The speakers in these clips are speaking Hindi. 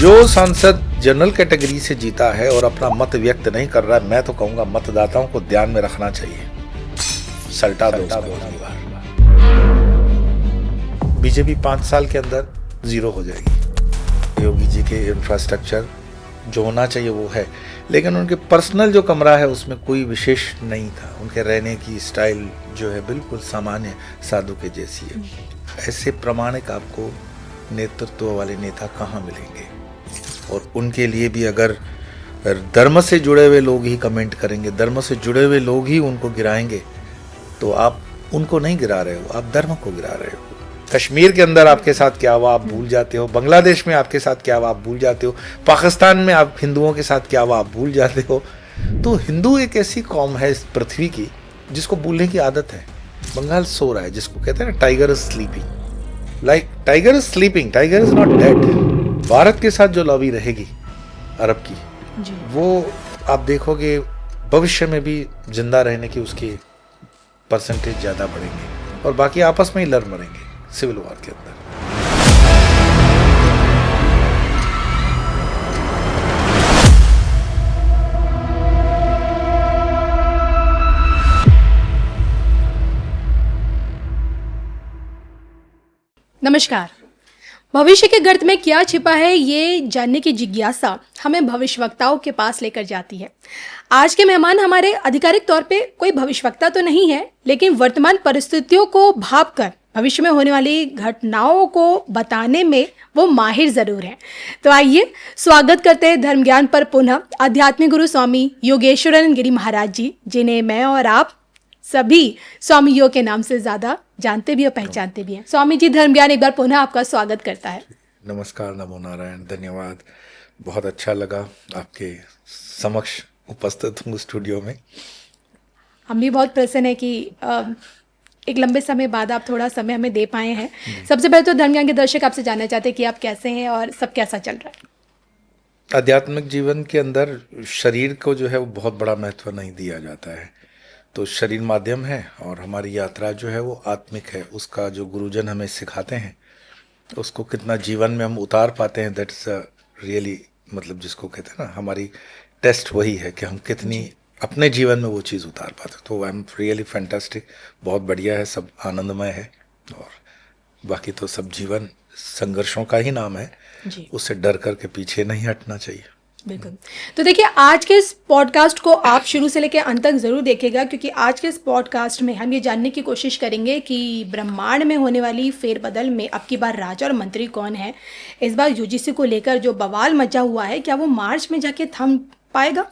जो सांसद जनरल कैटेगरी से जीता है और अपना मत व्यक्त नहीं कर रहा है, मैं तो कहूंगा मतदाताओं को ध्यान में रखना चाहिए। सल्टा दो उसको अगली बार। बीजेपी 5 साल के अंदर जीरो हो जाएगी। योगी जी के इंफ्रास्ट्रक्चर जो होना चाहिए वो है, लेकिन उनके पर्सनल जो कमरा है उसमें कोई विशेष नहीं था। उनके रहने की स्टाइल जो है बिल्कुल सामान्य साधु के जैसी है। ऐसे प्रामाणिक आपको नेतृत्व वाले नेता कहाँ मिलेंगे? और उनके लिए भी अगर धर्म से जुड़े हुए लोग ही कमेंट करेंगे, धर्म से जुड़े हुए लोग ही उनको गिराएंगे, तो आप उनको नहीं गिरा रहे हो, आप धर्म को गिरा रहे हो। कश्मीर के अंदर आपके साथ क्या हुआ आप भूल जाते हो, बांग्लादेश में आपके साथ क्या हुआ आप भूल जाते हो, पाकिस्तान में आप हिंदुओं के साथ क्या हुआ आप भूल जाते हो। तो हिंदू एक ऐसी कौम है इस पृथ्वी की जिसको भूलने की आदत है। बंगाल सो रहा है, जिसको कहते हैं ना tiger is sleeping. Like tiger is sleeping, tiger is not dead. Bharat के साथ जो लॉबी रहेगी अरब की जी, वो आप देखोगे भविष्य में भी जिंदा रहने की उसकी परसेंटेज ज्यादा बढ़ेंगे और बाकी आपस में ही लड़ मरेंगे सिविल वॉर के अंदर। नमस्कार। भविष्य के गर्त में क्या छिपा है, ये जानने की जिज्ञासा हमें भविष्यवक्ताओं के पास लेकर जाती है। आज के मेहमान हमारे आधिकारिक तौर पे कोई भविष्यवक्ता तो नहीं है, लेकिन वर्तमान परिस्थितियों को भांपकर भविष्य में होने वाली घटनाओं को बताने में वो माहिर जरूर हैं। तो आइए स्वागत करते हैं धर्म ज्ञान पर पुनः आध्यात्मिक गुरु स्वामी योगेश्वरानंद गिरी महाराज जी, जिन्हें मैं और आप सभी स्वामी योग के नाम से ज्यादा जानते भी और पहचानते भी हैं। स्वामी जी, धर्म ज्ञान एक बार पुनः आपका स्वागत करता है। नमस्कार, नमो नारायण, धन्यवाद। बहुत अच्छा लगा आपके समक्ष उपस्थित हूँ स्टूडियो में। हम भी बहुत प्रसन्न है कि एक लंबे समय बाद आप थोड़ा समय हमें दे पाए हैं। सबसे पहले तो धर्म ज्ञान के दर्शक आपसे जानना चाहते हैं कि आप कैसे हैं और सब कैसा चल रहा है। आध्यात्मिक जीवन के अंदर शरीर को जो है वो बहुत बड़ा महत्व नहीं दिया जाता है। तो शरीर माध्यम है और हमारी यात्रा जो है वो आत्मिक है। उसका जो गुरुजन हमें सिखाते हैं उसको कितना जीवन में हम उतार पाते हैं, दैट्स रियली, मतलब जिसको कहते हैं ना, हमारी टेस्ट वही है कि हम कितनी अपने जीवन में वो चीज़ उतार पाते। तो आई एम रियली फैंटास्टिक, बहुत बढ़िया है, सब आनंदमय है। और बाकी तो सब जीवन संघर्षों का ही नाम है, उससे डर करके पीछे नहीं हटना चाहिए। बिल्कुल। तो देखिए, आज के इस पॉडकास्ट को आप शुरू से लेकर अंत तक जरूर देखिएगा, क्योंकि आज के इस पॉडकास्ट में हम ये जानने की कोशिश करेंगे कि ब्रह्मांड में होने वाली फेरबदल में अब की बार राजा और मंत्री कौन है। इस बार यूजीसी को लेकर जो बवाल मचा हुआ है, क्या वो मार्च में जाके थम पाएगा?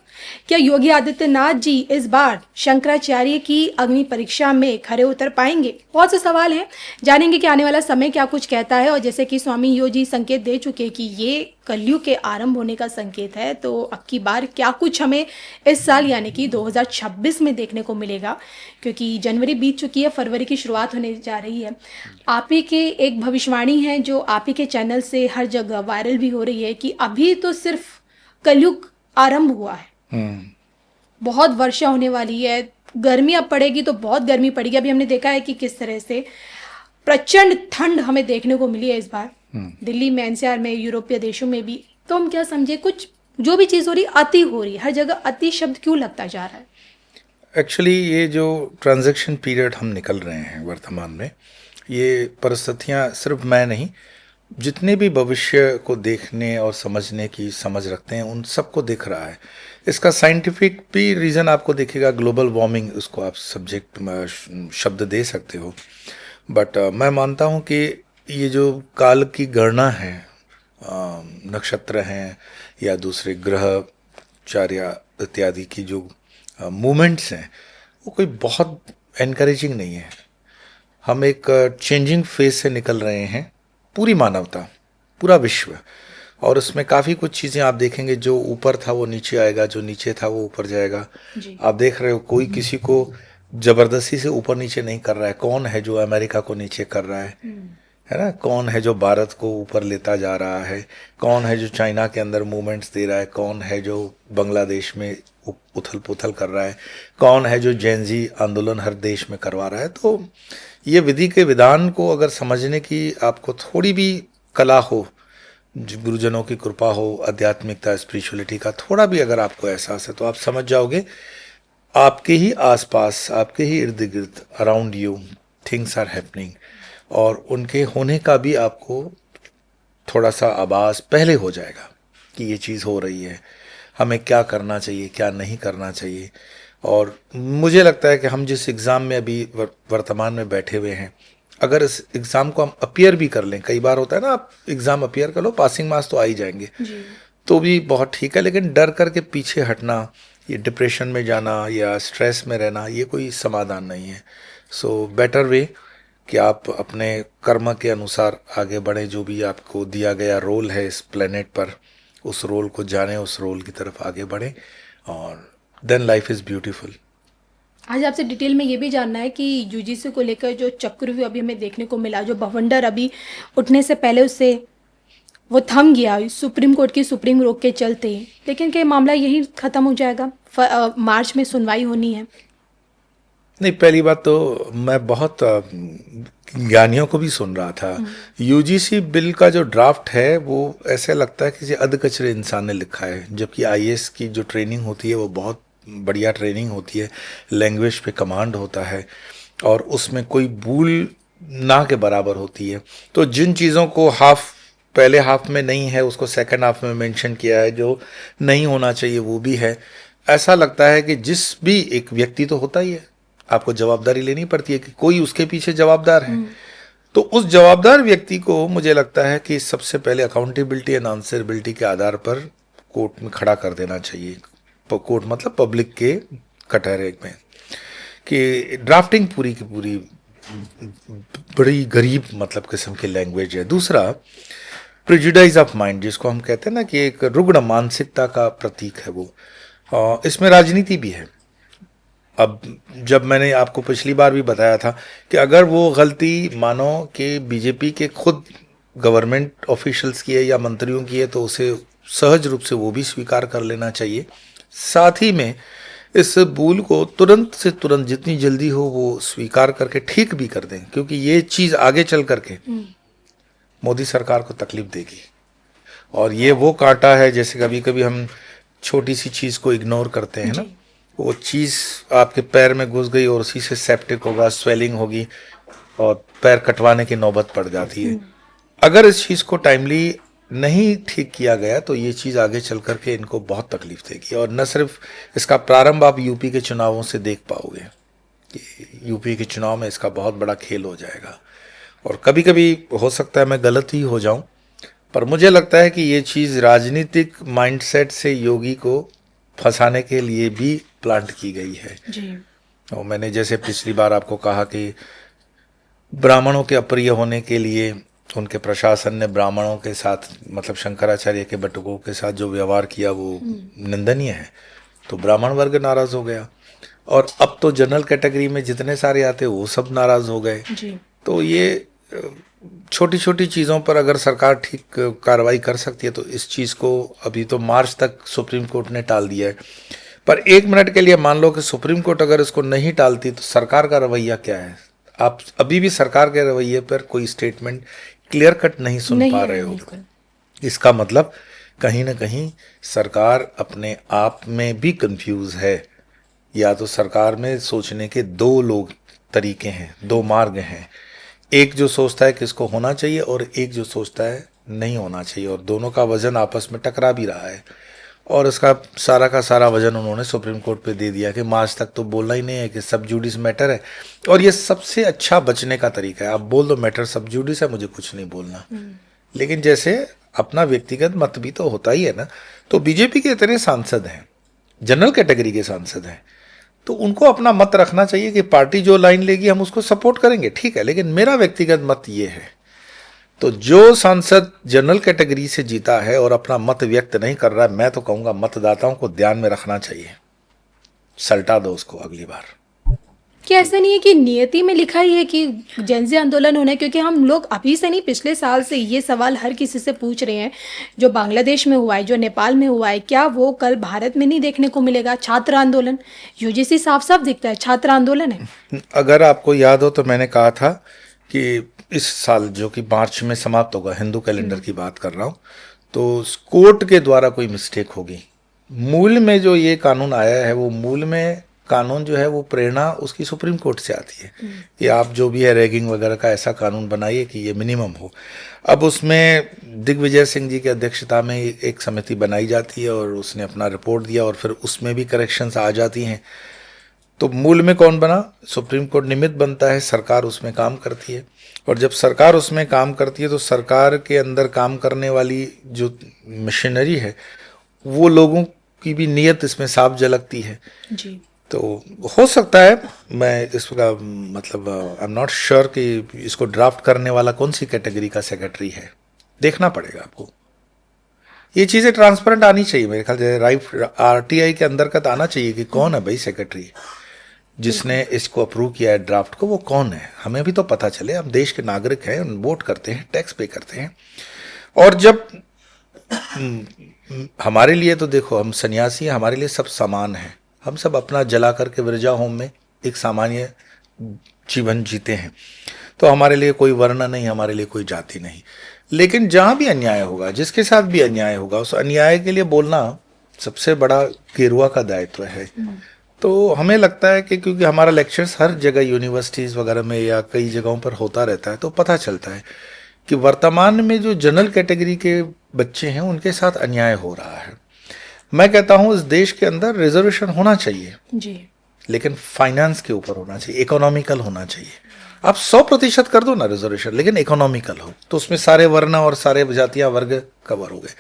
क्या योगी आदित्यनाथ जी इस बार शंकराचार्य की अग्नि परीक्षा में खरे उतर पाएंगे? बहुत से सवाल हैं, जानेंगे कि आने वाला समय क्या कुछ कहता है। और जैसे कि स्वामी योग जी संकेत दे चुके कि ये कलयुग के आरंभ होने का संकेत है, तो अब की बार क्या कुछ हमें इस साल यानी कि 2026 में देखने को मिलेगा, क्योंकि जनवरी बीत चुकी है, फरवरी की शुरुआत होने जा रही है। आप ही के एक भविष्यवाणी है जो आप ही के चैनल से हर जगह वायरल भी हो रही है कि अभी तो सिर्फ कलयुग आरंभ हुआ है, बहुत वर्षा होने वाली है, गर्मी अब पड़ेगी तो बहुत गर्मी पड़ेगी। अभी हमने देखा है कि किस तरह से प्रचंड ठंड हमें देखने को मिली है इस बार, दिल्ली में, एनसीआर में, यूरोपीय देशों में भी। तो हम क्या समझे, कुछ जो भी चीज़ हो रही अति हो रही है, हर जगह अति शब्द क्यों लगता जा रहा है? एक्चुअली ये जो ट्रांजैक्शन पीरियड हम निकल रहे हैं वर्तमान में, ये परिस्थितियाँ सिर्फ मैं नहीं, जितने भी भविष्य को देखने और समझने की समझ रखते हैं उन सबको दिख रहा है। इसका साइंटिफिक भी रीज़न आपको दिखेगा, ग्लोबल वार्मिंग, उसको आप सब्जेक्ट शब्द दे सकते हो। बट मैं मानता हूँ कि ये जो काल की गणना है, नक्षत्र हैं या दूसरे ग्रह चार्य इत्यादि की जो मूवमेंट्स हैं, वो कोई बहुत एनकरेजिंग नहीं है। हम एक चेंजिंग फेज से निकल रहे हैं, पूरी मानवता, पूरा विश्व, और उसमें काफ़ी कुछ चीज़ें आप देखेंगे, जो ऊपर था वो नीचे आएगा, जो नीचे था वो ऊपर जाएगा। आप देख रहे हो कोई किसी को जबरदस्ती से ऊपर नीचे नहीं कर रहा है। कौन है जो अमेरिका को नीचे कर रहा है ना? कौन है जो भारत को ऊपर लेता जा रहा है? कौन है जो चाइना के अंदर मूवमेंट्स दे रहा है? कौन है जो बांग्लादेश में उथल पुथल कर रहा है? कौन है जो जेनजी आंदोलन हर देश में करवा रहा है? तो ये विधि के विधान को अगर समझने की आपको थोड़ी भी कला हो गुरुजनों की कृपा हो, आध्यात्मिकता, स्पिरिचुअलिटी का थोड़ा भी अगर आपको एहसास है तो आप समझ जाओगे आपके ही आसपास, आपके ही इर्द गिर्द, around you things are happening, और उनके होने का भी आपको थोड़ा सा आभास पहले हो जाएगा कि ये चीज़ हो रही है, हमें क्या करना चाहिए, क्या नहीं करना चाहिए। और मुझे लगता है कि हम जिस एग्ज़ाम में अभी वर्तमान में बैठे हुए हैं, अगर इस एग्ज़ाम को हम अपीयर भी कर लें, कई बार होता है ना, आप एग्ज़ाम अपीयर कर लो, पासिंग मार्क्स तो आ ही जाएंगे, जी। तो भी बहुत ठीक है, लेकिन डर करके पीछे हटना, ये डिप्रेशन में जाना या स्ट्रेस में रहना, ये कोई समाधान नहीं है। सो बेटर वे कि आप अपने कर्म के अनुसार आगे बढ़ें, जो भी आपको दिया गया रोल है इस प्लेनेट पर, उस रोल को जानें, उस रोल की तरफ आगे बढ़ें, और देन लाइफ इज़ ब्यूटीफुल। आज आपसे डिटेल में ये भी जानना है कि यूजीसी को लेकर जो चक्रव्यूह अभी हमें देखने को मिला, जो बवंडर अभी उठने से पहले उससे वो थम गया सुप्रीम कोर्ट की सुप्रीम रोक के चलते, लेकिन क्या मामला यही खत्म हो जाएगा? मार्च में सुनवाई होनी है। नहीं, पहली बात तो मैं बहुत ज्ञानियों को भी सुन रहा था, यूजीसी बिल का जो ड्राफ्ट है वो ऐसे लगता है किसी अधकचरे इंसान ने लिखा है, जबकि आईएएस की जो ट्रेनिंग होती है वो बहुत बढ़िया ट्रेनिंग होती है, लैंग्वेज पे कमांड होता है, और उसमें कोई भूल ना के बराबर होती है। तो जिन चीज़ों को पहले हाफ में नहीं है उसको सेकंड हाफ में मेंशन किया है, जो नहीं होना चाहिए वो भी है। ऐसा लगता है कि जिस भी एक व्यक्ति तो होता ही है, आपको जवाबदारी लेनी पड़ती है कि कोई उसके पीछे जवाबदार है, तो उस जवाबदार व्यक्ति को मुझे लगता है कि सबसे पहले अकाउंटेबिलिटी एंड आंसरेबिलिटी के आधार पर कोर्ट में खड़ा कर देना चाहिए। कोर्ट मतलब पब्लिक के कटहरे में, कि ड्राफ्टिंग पूरी की पूरी बड़ी गरीब मतलब किस्म की लैंग्वेज है। दूसरा, प्रेजुडाइज ऑफ माइंड जिसको हम कहते हैं ना, कि एक रुग्ण मानसिकता का प्रतीक है वो, इसमें राजनीति भी है। अब जब मैंने आपको पिछली बार भी बताया था कि अगर वो गलती मानो कि बीजेपी के खुद गवर्नमेंट ऑफिशियल्स की है या मंत्रियों की है, तो उसे सहज रूप से वो भी स्वीकार कर लेना चाहिए। साथ ही में इस भूल को तुरंत से तुरंत जितनी जल्दी हो वो स्वीकार करके ठीक भी कर दें, क्योंकि ये चीज़ आगे चल करके मोदी सरकार को तकलीफ देगी। और ये वो कांटा है, जैसे कभी कभी हम छोटी सी चीज़ को इग्नोर करते हैं ना, वो चीज़ आपके पैर में घुस गई और उसी से सेप्टिक होगा, स्वेलिंग होगी और पैर कटवाने की नौबत पड़ जाती है। अगर इस चीज़ को टाइमली नहीं ठीक किया गया तो ये चीज़ आगे चल करके इनको बहुत तकलीफ देगी। और न सिर्फ इसका प्रारंभ आप यूपी के चुनावों से देख पाओगे कि यूपी के चुनाव में इसका बहुत बड़ा खेल हो जाएगा। और कभी कभी हो सकता है मैं गलत ही हो जाऊं, पर मुझे लगता है कि ये चीज़ राजनीतिक माइंडसेट से योगी को फंसाने के लिए भी प्लांट की गई है जी। और मैंने जैसे पिछली बार आपको कहा कि ब्राह्मणों के अप्रिय होने के लिए उनके प्रशासन ने ब्राह्मणों के साथ, मतलब शंकराचार्य के बटुकों के साथ जो व्यवहार किया वो निंदनीय है, तो ब्राह्मण वर्ग नाराज हो गया। और अब तो जनरल कैटेगरी में जितने सारे आते वो सब नाराज हो गए। तो ये छोटी छोटी चीज़ों पर अगर सरकार ठीक कार्रवाई कर सकती है तो इस चीज़ को अभी तो मार्च तक सुप्रीम कोर्ट ने टाल दिया है, पर एक मिनट के लिए मान लो कि सुप्रीम कोर्ट अगर इसको नहीं टालती तो सरकार का रवैया क्या है? आप अभी भी सरकार के रवैये पर कोई स्टेटमेंट क्लियर कट नहीं सुन पा रहे हो। इसका मतलब कहीं ना कहीं सरकार अपने आप में भी कंफ्यूज है, या तो सरकार में सोचने के दो लोग तरीके हैं, दो मार्ग हैं, एक जो सोचता है कि इसको होना चाहिए और एक जो सोचता है नहीं होना चाहिए, और दोनों का वजन आपस में टकरा भी रहा है। और इसका सारा का सारा वजन उन्होंने सुप्रीम कोर्ट पे दे दिया कि मार्च तक तो बोलना ही नहीं है कि सब जुडिस मैटर है। और ये सबसे अच्छा बचने का तरीका है, आप बोल दो मैटर सब जुडिस है, मुझे कुछ नहीं बोलना। लेकिन जैसे अपना व्यक्तिगत मत भी तो होता ही है ना। तो बीजेपी के इतने सांसद हैं, जनरल कैटेगरी के सांसद हैं, तो उनको अपना मत रखना चाहिए कि पार्टी जो लाइन लेगी हम उसको सपोर्ट करेंगे, ठीक है, लेकिन मेरा व्यक्तिगत मत ये है। तो जो सांसद जनरल कैटेगरी से जीता है और अपना मत व्यक्त नहीं कर रहा है, मैं तो कहूंगा मतदाताओं को ध्यान में रखना चाहिए, सल्टा दो उसको अगली बार। क्या ऐसा नहीं है कि नियति में लिखा ही है कि जनजी आंदोलन होना है? क्योंकि हम लोग अभी से नहीं, पिछले साल से ये सवाल हर किसी से पूछ रहे हैं, जो बांग्लादेश में हुआ है, जो नेपाल में हुआ है, क्या वो कल भारत में नहीं देखने को मिलेगा? छात्र आंदोलन, यूजीसी साफ साफ दिखता है छात्र आंदोलन है। अगर आपको याद हो तो मैंने कहा था कि इस साल जो कि मार्च में समाप्त होगा, हिंदू कैलेंडर की बात कर रहा हूँ, तो कोर्ट के द्वारा कोई मिस्टेक होगी। मूल में जो ये कानून आया है, वो मूल में कानून जो है वो प्रेरणा उसकी सुप्रीम कोर्ट से आती है कि आप जो भी है रैगिंग वगैरह का ऐसा कानून बनाइए कि ये मिनिमम हो। अब उसमें दिग्विजय सिंह जी की अध्यक्षता में एक समिति बनाई जाती है और उसने अपना रिपोर्ट दिया और फिर उसमें भी करेक्शंस आ जाती हैं। तो मूल में कौन बना? सुप्रीम कोर्ट निमित्त बनता है, सरकार उसमें काम करती है। और जब सरकार उसमें काम करती है तो सरकार के अंदर काम करने वाली जो मशीनरी है, वो लोगों की भी नीयत इसमें साफ झलकती है। जी। तो हो सकता है, मैं इसका मतलब आई एम नॉट श्योर कि इसको ड्राफ्ट करने वाला कौन सी कैटेगरी का सेक्रेटरी है, देखना पड़ेगा आपको। ये चीज़ें ट्रांसपेरेंट आनी चाहिए मेरे ख्याल से, राइट आरटीआई के अंतर्गत आना चाहिए कि कौन है भाई सेक्रेटरी जिसने इसको अप्रूव किया है ड्राफ्ट को, वो कौन है, हमें भी तो पता चले। हम देश के नागरिक हैं, वोट करते हैं, टैक्स पे करते हैं। और जब हमारे लिए तो देखो, हम सन्यासी हैं, हमारे लिए सब समान है, हम सब अपना जला करके विरजा होम में एक सामान्य जीवन जीते हैं, तो हमारे लिए कोई वर्ण नहीं, हमारे लिए कोई जाति नहीं। लेकिन जहाँ भी अन्याय होगा, जिसके साथ भी अन्याय होगा, उस अन्याय के लिए बोलना सबसे बड़ा गेरुआ का दायित्व है। तो हमें लगता है कि क्योंकि हमारा लेक्चर्स हर जगह यूनिवर्सिटीज़ वगैरह में या कई जगहों पर होता रहता है, तो पता चलता है कि वर्तमान में जो जनरल कैटेगरी के बच्चे हैं उनके साथ अन्याय हो रहा है। मैं कहता हूँ इस देश के अंदर रिजर्वेशन होना चाहिए जी। लेकिन फाइनेंस के ऊपर होना चाहिए, इकोनॉमिकल होना चाहिए। आप 100% कर दो ना रिजर्वेशन, लेकिन इकोनॉमिकल हो, तो उसमें सारे वर्ण और सारे जातियां वर्ग कवर हो गए।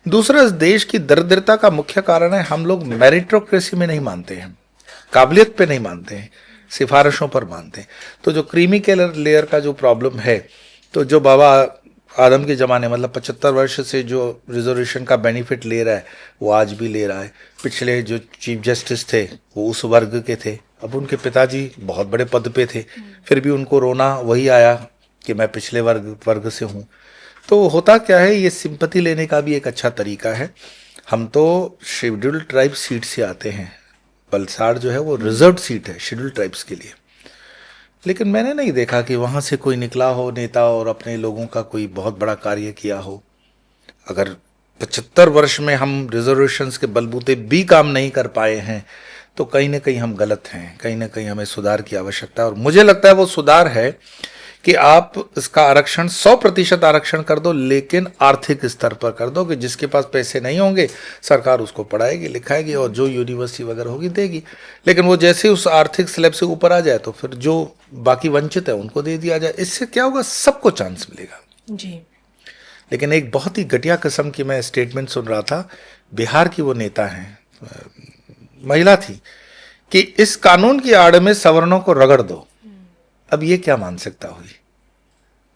दूसरा, इस देश की दरिद्रता का मुख्य कारण है हम लोग मेरिटोक्रेसी में नहीं मानते हैं, काबिलियत पे नहीं मानते हैं, सिफारिशों पर मानते हैं। तो जो क्रीमी के लेयर का जो प्रॉब्लम है, तो जो बाबा आदम के ज़माने मतलब 75 वर्ष से जो रिजर्वेशन का बेनिफिट ले रहा है वो आज भी ले रहा है। पिछले जो चीफ जस्टिस थे वो उस वर्ग के थे, अब उनके पिताजी बहुत बड़े पद पे थे, फिर भी उनको रोना वही आया कि मैं पिछले वर्ग से हूँ। तो होता क्या है, ये सिंपैथी लेने का भी एक अच्छा तरीका है। हम तो शेड्यूल्ड ट्राइब सीट से आते हैं, वलसाड़ जो है वो रिजर्व सीट है शेड्यूल्ड ट्राइब्स के लिए, लेकिन मैंने नहीं देखा कि वहाँ से कोई निकला हो नेता और अपने लोगों का कोई बहुत बड़ा कार्य किया हो। अगर 75 वर्ष में हम रिजर्वेशंस के बलबूते भी काम नहीं कर पाए हैं तो कहीं ना कहीं हम गलत हैं, कहीं ना कहीं हमें सुधार की आवश्यकता है। और मुझे लगता है वो सुधार है कि आप इसका आरक्षण 100% आरक्षण कर दो, लेकिन आर्थिक स्तर पर कर दो कि जिसके पास पैसे नहीं होंगे सरकार उसको पढ़ाएगी लिखाएगी और जो यूनिवर्सिटी वगैरह होगी देगी। लेकिन वो जैसे उस आर्थिक स्लैब से ऊपर आ जाए तो फिर जो बाकी वंचित है उनको दे दिया जाए। इससे क्या होगा, सबको चांस मिलेगा जी। लेकिन एक बहुत ही घटिया किस्म की मैं स्टेटमेंट सुन रहा था, बिहार की वो नेता हैं, महिला थी, कि इस कानून की आड़ में सवर्णों को रगड़ दो। अब ये क्या मानसिकता हुई?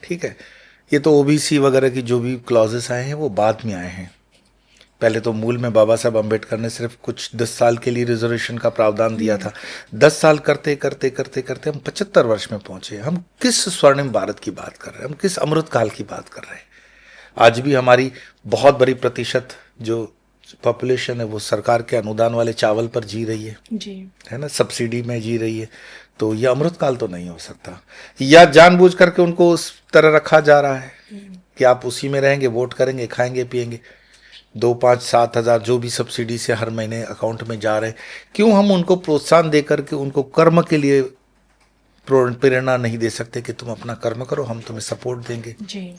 ठीक है, ये तो ओबीसी वगैरह की जो भी क्लॉजेस आए हैं वो बाद में आए हैं। पहले तो मूल में बाबा साहब अम्बेडकर ने सिर्फ कुछ 10 साल के लिए रिजर्वेशन का प्रावधान दिया था। 10 साल करते करते करते करते हम 75 वर्ष में पहुंचे। हम किस स्वर्णिम भारत की बात कर रहे हैं, हम किस अमृत काल की बात कर रहे हैं? आज भी हमारी बहुत बड़ी प्रतिशत जो पॉपुलेशन है वो सरकार के अनुदान वाले चावल पर जी रही है ना, सब्सिडी में जी रही है। तो ये अमृत काल तो नहीं हो सकता, या जानबूझ करके उनको उस तरह रखा जा रहा है कि आप उसी में रहेंगे, वोट करेंगे, खाएंगे पिएंगे। 2, 5, 7 हज़ार जो भी सब्सिडी से हर महीने अकाउंट में जा रहे हैं, क्यों हम उनको प्रोत्साहन दे करके उनको कर्म के लिए प्रेरणा नहीं दे सकते कि तुम अपना कर्म करो, हम तुम्हें सपोर्ट देंगे जी।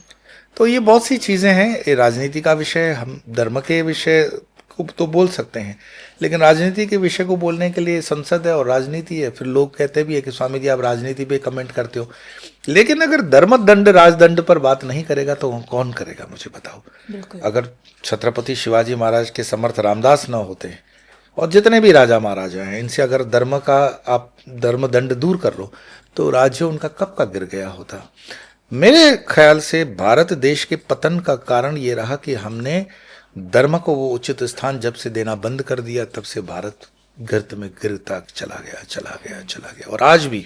तो ये बहुत सी चीज़ें हैं, ये राजनीति का विषय, हम धर्म के विषय को तो बोल सकते हैं, लेकिन राजनीति के विषय को बोलने के लिए संसद है और राजनीति है। फिर लोग कहते भी है कि स्वामी जी आप राजनीति पे कमेंट करते हो, लेकिन अगर धर्म दंड राजदंड पर बात नहीं करेगा तो कौन करेगा, मुझे बताओ। अगर छत्रपति शिवाजी महाराज के समर्थ रामदास न होते और जितने भी राजा महाराजा हैं, इनसे अगर धर्म का आप धर्म दंड दूर कर लो तो राज्य उनका कब का गिर गया होता। मेरे ख्याल से भारत देश के पतन का कारण ये रहा कि हमने धर्म को वो उचित स्थान जब से देना बंद कर दिया, तब से भारत गर्त में गिरता चला गया। और आज भी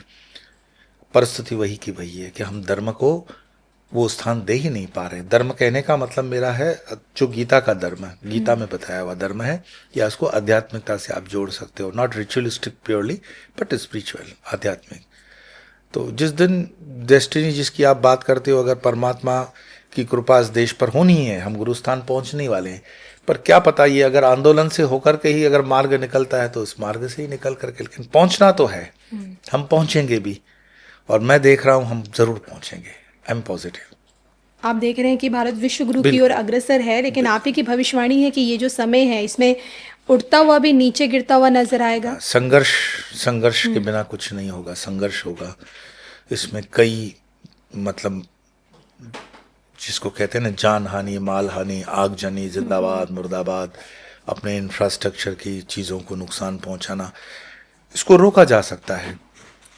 परिस्थिति वही की वही है कि हम धर्म को वो स्थान दे ही नहीं पा रहे। धर्म कहने का मतलब मेरा है जो गीता का धर्म है, गीता में बताया हुआ धर्म है, या उसको आध्यात्मिकता से आप जोड़ सकते हो, not ritualistic purely but spiritual, आध्यात्मिक। तो जिस दिन डेस्टिनी जिसकी आप बात करते हो, अगर परमात्मा की कृपा इस देश पर होनी है, हम गुरुस्थान पहुंचने वाले हैं, पर क्या पता ये अगर आंदोलन से होकर के ही अगर मार्ग निकलता है तो इस मार्ग से ही निकल करके, लेकिन पहुंचना तो है, हम पहुंचेंगे भी, और मैं देख रहा हूं हम जरूर पहुंचेंगे। I am positive. आप देख रहे हैं कि भारत विश्व गुरु की बिल्कुल। ओर अग्रसर है, लेकिन आप ही की भविष्यवाणी है कि ये जो समय है इसमें उठता हुआ भी नीचे गिरता हुआ नजर आएगा। संघर्ष, संघर्ष के बिना कुछ नहीं होगा, संघर्ष होगा। इसमें कई मतलब जिसको कहते हैं ना, जान हानि, माल हानि, आगजनी, जिंदाबाद, मुर्दाबाद, अपने इंफ्रास्ट्रक्चर की चीज़ों को नुकसान पहुंचाना, इसको रोका जा सकता है,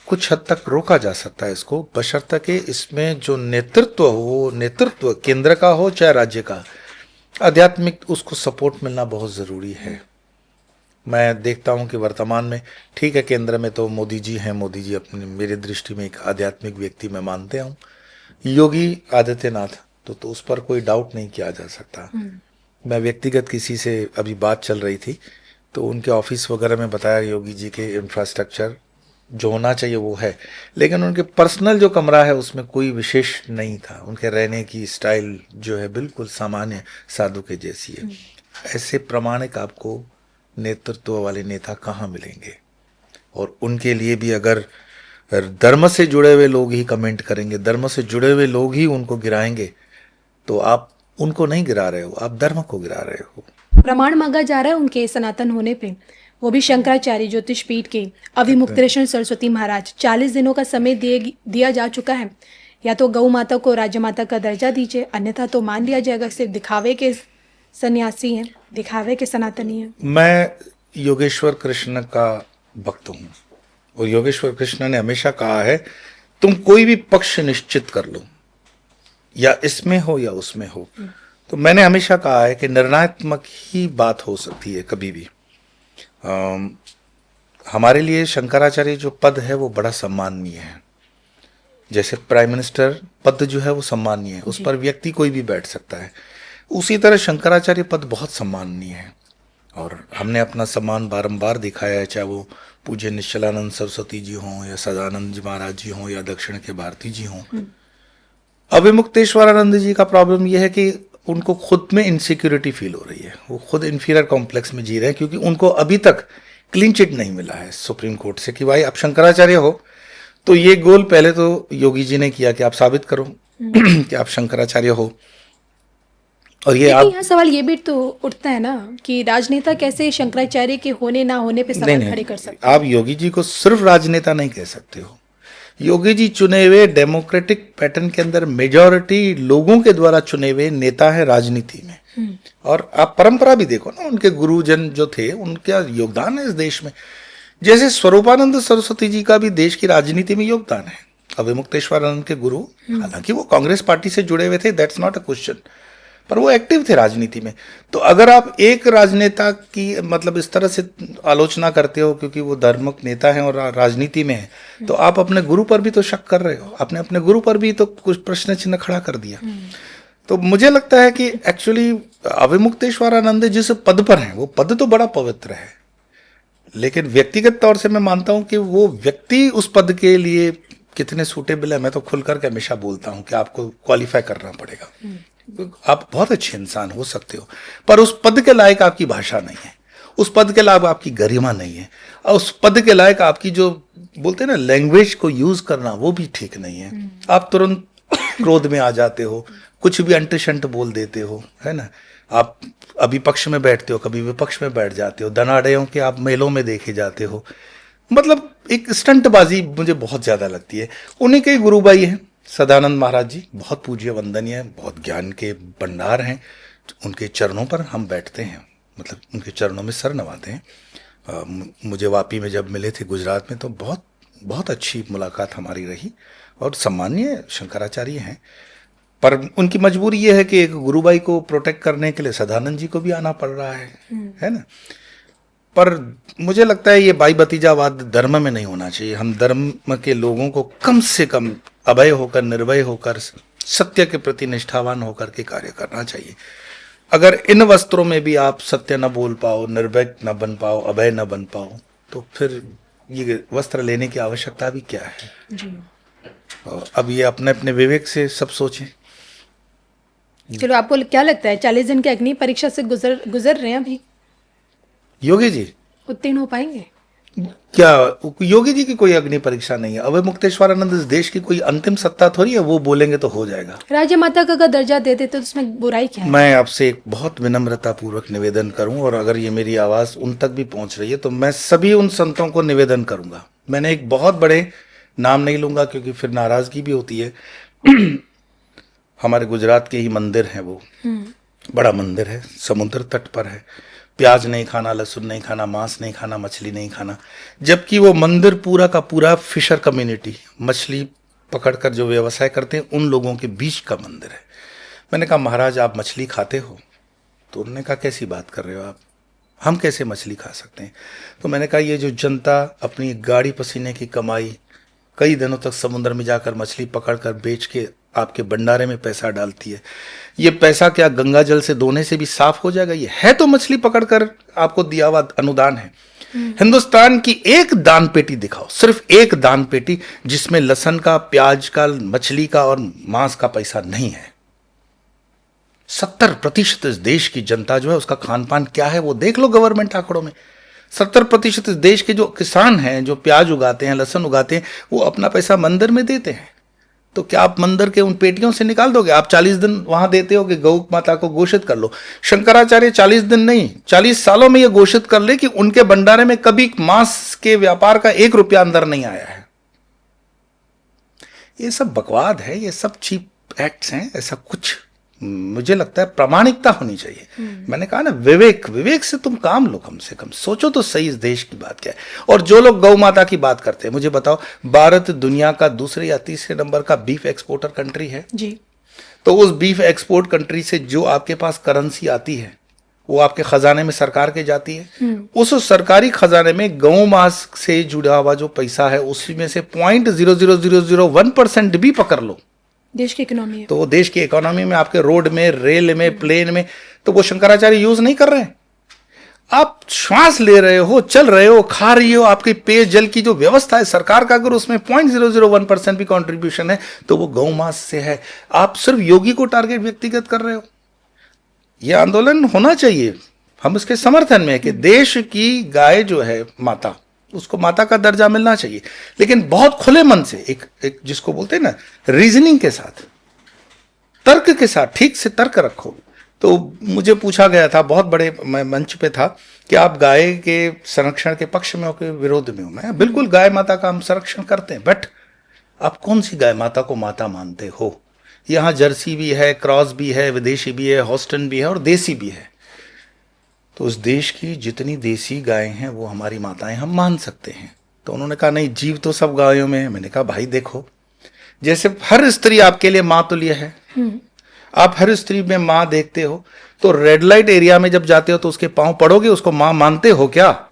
कुछ हद तक रोका जा सकता है इसको, बशर्ते कि इसमें जो नेतृत्व हो, नेतृत्व केंद्र का हो चाहे राज्य का, आध्यात्मिक उसको सपोर्ट मिलना बहुत ज़रूरी है। मैं देखता हूं कि वर्तमान में ठीक है, केंद्र में तो मोदी जी हैं, मोदी जी अपनी मेरी दृष्टि में एक आध्यात्मिक व्यक्ति मैं मानते हूं, योगी आदित्यनाथ तो उस पर कोई डाउट नहीं किया जा सकता। मैं व्यक्तिगत किसी से अभी बात चल रही थी तो उनके ऑफिस वगैरह में बताया योगी जी के इंफ्रास्ट्रक्चर जो होना चाहिए वो है, लेकिन उनके पर्सनल जो कमरा है उसमें कोई विशेष नहीं था, उनके रहने की स्टाइल जो है बिल्कुल सामान्य साधु के जैसी है। ऐसे प्रामाणिक आपको नेतृत्व वाले नेता कहाँ मिलेंगे? और उनके लिए भी अगर धर्म से जुड़े हुए लोग ही कमेंट करेंगे, धर्म से जुड़े हुए लोग ही उनको गिराएंगे, तो आप उनको नहीं गिरा रहे हो, आप धर्म को गिरा रहे हो। प्रमाण मांगा जा रहा है उनके सनातन होने पे, वो भी शंकराचार्य ज्योतिष पीठ के अविमुक्तेश्वर सरस्वती महाराज। 40 दिनों का समय दिया जा चुका है, या तो गौ माता को राज्य माता का दर्जा दीजिए, अन्यथा तो मान लिया जाएगा सिर्फ दिखावे के सन्यासी हैं, दिखावे के सनातनी हैं। मैं योगेश्वर कृष्ण का भक्त हूँ, और योगेश्वर कृष्ण ने हमेशा कहा है तुम कोई भी पक्ष निश्चित कर लो, या इसमें हो या उसमें हो। तो मैंने हमेशा कहा है कि निर्णयात्मक ही बात हो सकती है कभी भी। हमारे लिए शंकराचार्य जो पद है वो बड़ा सम्माननीय है, जैसे प्राइम मिनिस्टर पद जो है वो सम्माननीय है, उस पर व्यक्ति कोई भी बैठ सकता है, उसी तरह शंकराचार्य पद बहुत सम्माननीय है। और हमने अपना सम्मान बारंबार दिखाया है, चाहे वो पूज्य निश्चलानंद सरस्वती जी हों, या सदानंद जी महाराज जी हों, या दक्षिण के भारती जी हों। अविमुक्तेश्वरानंद जी का प्रॉब्लम यह है कि उनको खुद में इनसिक्योरिटी फील हो रही है, वो खुद इंफीरियर कॉम्प्लेक्स में जी रहे हैं, क्योंकि उनको अभी तक क्लीन चिट नहीं मिला है सुप्रीम कोर्ट से कि भाई आप शंकराचार्य हो। तो ये गोल पहले तो योगी जी ने किया कि आप साबित करो कि आप शंकराचार्य हो। और ये आप यहाँ सवाल ये भी तो उठता है ना कि राजनेता कैसे शंकराचार्य के होने ना होने पे सवाल खड़े कर सकते हैं। आप योगी जी को सिर्फ राजनेता नहीं कह सकते हो, योगी जी चुने हुए डेमोक्रेटिक पैटर्न के अंदर मेजॉरिटी लोगों के द्वारा चुने हुए नेता है राजनीति में। और आप परंपरा भी देखो ना, उनके गुरुजन जो थे उनका योगदान है इस देश में। जैसे स्वरूपानंद सरस्वती जी का भी देश की राजनीति में योगदान है, अविमुक्तेश्वरानंद के गुरु, हालांकि वो कांग्रेस पार्टी से जुड़े हुए थे, दैट्स नॉट अ क्वेश्चन, पर वो एक्टिव थे राजनीति में। तो अगर आप एक राजनेता की मतलब इस तरह से आलोचना करते हो क्योंकि वो धार्मिक नेता हैं और राजनीति में है, तो आप अपने गुरु पर भी तो शक कर रहे हो, आपने अपने गुरु पर भी तो कुछ प्रश्न चिन्ह खड़ा कर दिया। तो मुझे लगता है कि एक्चुअली अविमुक्तेश्वरानंद जिस पद पर हैं वो पद तो बड़ा पवित्र है, लेकिन व्यक्तिगत तौर से मैं मानता हूं कि वो व्यक्ति उस पद के लिए कितने सूटेबल है, मैं तो खुल करके हमेशा बोलता हूं कि आपको क्वालिफाई करना पड़ेगा। आप बहुत अच्छे इंसान हो सकते हो, पर उस पद के लायक आपकी भाषा नहीं है, उस पद के लायक आपकी गरिमा नहीं है, और उस पद के लायक आपकी जो बोलते हैं ना लैंग्वेज को यूज करना वो भी ठीक नहीं है। आप तुरंत क्रोध में आ जाते हो, कुछ भी अंट शंट बोल देते हो, है ना। आप अभी पक्ष में बैठते हो, कभी विपक्ष में बैठ जाते हो, धनाढ़यों के आप मेलों में देखे जाते हो। मतलब एक स्टंटबाजी मुझे बहुत ज्यादा लगती है। उन्हीं के गुरु भाई हैं सदानंद महाराज जी, बहुत पूज्य वंदनीय, बहुत ज्ञान के भंडार हैं, उनके चरणों पर हम बैठते हैं, मतलब उनके चरणों में सर नवाते हैं। मुझे वापी में जब मिले थे गुजरात में तो बहुत बहुत अच्छी मुलाकात हमारी रही, और सम्मानीय शंकराचार्य हैं, पर उनकी मजबूरी ये है कि एक गुरुभाई को प्रोटेक्ट करने के लिए सदानंद जी को भी आना पड़ रहा है ना। पर मुझे लगता है ये भाई भतीजावाद धर्म में नहीं होना चाहिए। हम धर्म के लोगों को कम से कम अभय होकर, निर्भय होकर, सत्य के प्रति निष्ठावान होकर के कार्य करना चाहिए। अगर इन वस्त्रों में भी आप सत्य न बोल पाओ, निर्भय न बन पाओ, अभय न बन पाओ, तो फिर ये वस्त्र लेने की आवश्यकता भी क्या है। जी। और अब ये अपने अपने विवेक से सब सोचें। चलो, आपको क्या लगता है 40 दिन की अग्नि परीक्षा से गुजर रहे हैं अभी, योगी जी उत्तीर्ण हो पाएंगे? क्या, योगी जी की कोई अग्नि परीक्षा नहीं है। अभय मुक्तेश्वरानंद इस देश की कोई अंतिम सत्ता थोड़ी है, वो बोलेंगे तो हो जाएगा। राज्य माता का अगर दर्जा दे देते तो उसमें बुराई क्या है? मैं आपसे एक बहुत विनम्रता पूर्वक निवेदन करूं, और अगर ये मेरी आवाज उन तक भी पहुंच रही है तो मैं सभी उन संतों को निवेदन करूंगा। मैंने एक बहुत बड़े नाम नहीं लूंगा क्योंकि फिर नाराजगी भी होती है। हमारे गुजरात के ही मंदिर हैं वो, बड़ा मंदिर है, समुद्र तट पर है। प्याज नहीं खाना, लहसुन नहीं खाना, मांस नहीं खाना, मछली नहीं खाना, जबकि वो मंदिर पूरा का पूरा फिशर कम्युनिटी, मछली पकड़कर जो व्यवसाय करते हैं उन लोगों के बीच का मंदिर है। मैंने कहा महाराज आप मछली खाते हो? तो उन्होंने कहा कैसी बात कर रहे हो आप, हम कैसे मछली खा सकते हैं? तो मैंने कहा ये जो जनता अपनी गाड़ी पसीने की कमाई कई दिनों तक समुद्र में जाकर मछली पकड़कर बेच के आपके भंडारे में पैसा डालती है, ये पैसा क्या गंगा जल से धोने से भी साफ हो जाएगा? ये है तो मछली पकड़कर आपको दिया हुआ अनुदान है। हिंदुस्तान की एक दान पेटी दिखाओ, सिर्फ एक दान पेटी जिसमें लहसुन का, प्याज का, मछली का और मांस का पैसा नहीं है। 70% इस देश की जनता जो है उसका खान पान क्या है वो देख लो गवर्नमेंट आंकड़ों में। 70% इस देश के जो किसान हैं, जो प्याज उगाते हैं, लहसुन उगाते हैं, वो अपना पैसा मंदिर में देते हैं। तो क्या आप मंदिर के उन पेटियों से निकाल दोगे? आप 40 दिन वहां देते हो कि गौ माता को घोषित कर लो। शंकराचार्य 40 दिन नहीं 40 सालों में यह घोषित कर ले कि उनके भंडारे में कभी मांस के व्यापार का 1 रुपया अंदर नहीं आया है। ये सब बकवाद है, ये सब चीप एक्ट्स हैं। ऐसा कुछ मुझे लगता है प्रामाणिकता होनी चाहिए। मैंने कहा ना, विवेक से तुम काम लो, कम से कम सोचो तो सही इस देश की बात क्या है। और जो लोग गौ माता की बात करते हैं, मुझे बताओ, भारत दुनिया का दूसरे या तीसरे नंबर का बीफ एक्सपोर्टर कंट्री है जी। तो उस बीफ एक्सपोर्ट कंट्री से जो आपके पास करेंसी आती है वो आपके खजाने में सरकार के जाती है। उस सरकारी खजाने में गौ मांस से जुड़ा हुआ जो पैसा है उसी में से 0.00001% भी पकड़ लो, देश की इकोनॉमी है। तो वो देश की इकोनॉमी में, आपके रोड में, रेल में, प्लेन में, तो वो शंकराचार्य यूज नहीं कर रहे हैं। आप श्वास ले रहे हो, चल रहे हो, खा रही हो, आपके पेयजल की जो व्यवस्था है सरकार का, अगर उसमें 0.001% भी कंट्रीब्यूशन है तो वो गौ मांस से है। आप सिर्फ योगी को टारगेट व्यक्तिगत कर रहे हो। यह आंदोलन होना चाहिए, हम इसके समर्थन में है कि देश की गाय जो है माता, उसको माता का दर्जा मिलना चाहिए, लेकिन बहुत खुले मन से, एक जिसको बोलते हैं ना, रीजनिंग के साथ, तर्क के साथ, ठीक से तर्क रखो। तो मुझे पूछा गया था, बहुत बड़े मंच पे था, कि आप गाय के संरक्षण के पक्ष में हो कि विरोध में हो। मैं बिल्कुल गाय माता का हम संरक्षण करते हैं, बट आप कौन सी गाय माता को माता मानते हो? यहाँ जर्सी भी है, क्रॉस भी है, विदेशी भी है, हॉस्टन भी है और देसी भी है। तो उस देश की जितनी देसी गायें हैं वो हमारी माताएं हम मान सकते हैं। तो उन्होंने कहा नहीं, जीव तो सब गायों में है। मैंने कहा भाई देखो, जैसे हर स्त्री आपके लिए माँ तुल्य है, आप हर स्त्री में माँ देखते हो, तो रेड लाइट एरिया में जब जाते हो तो उसके पांव पड़ोगे, उसको माँ मानते हो क्या?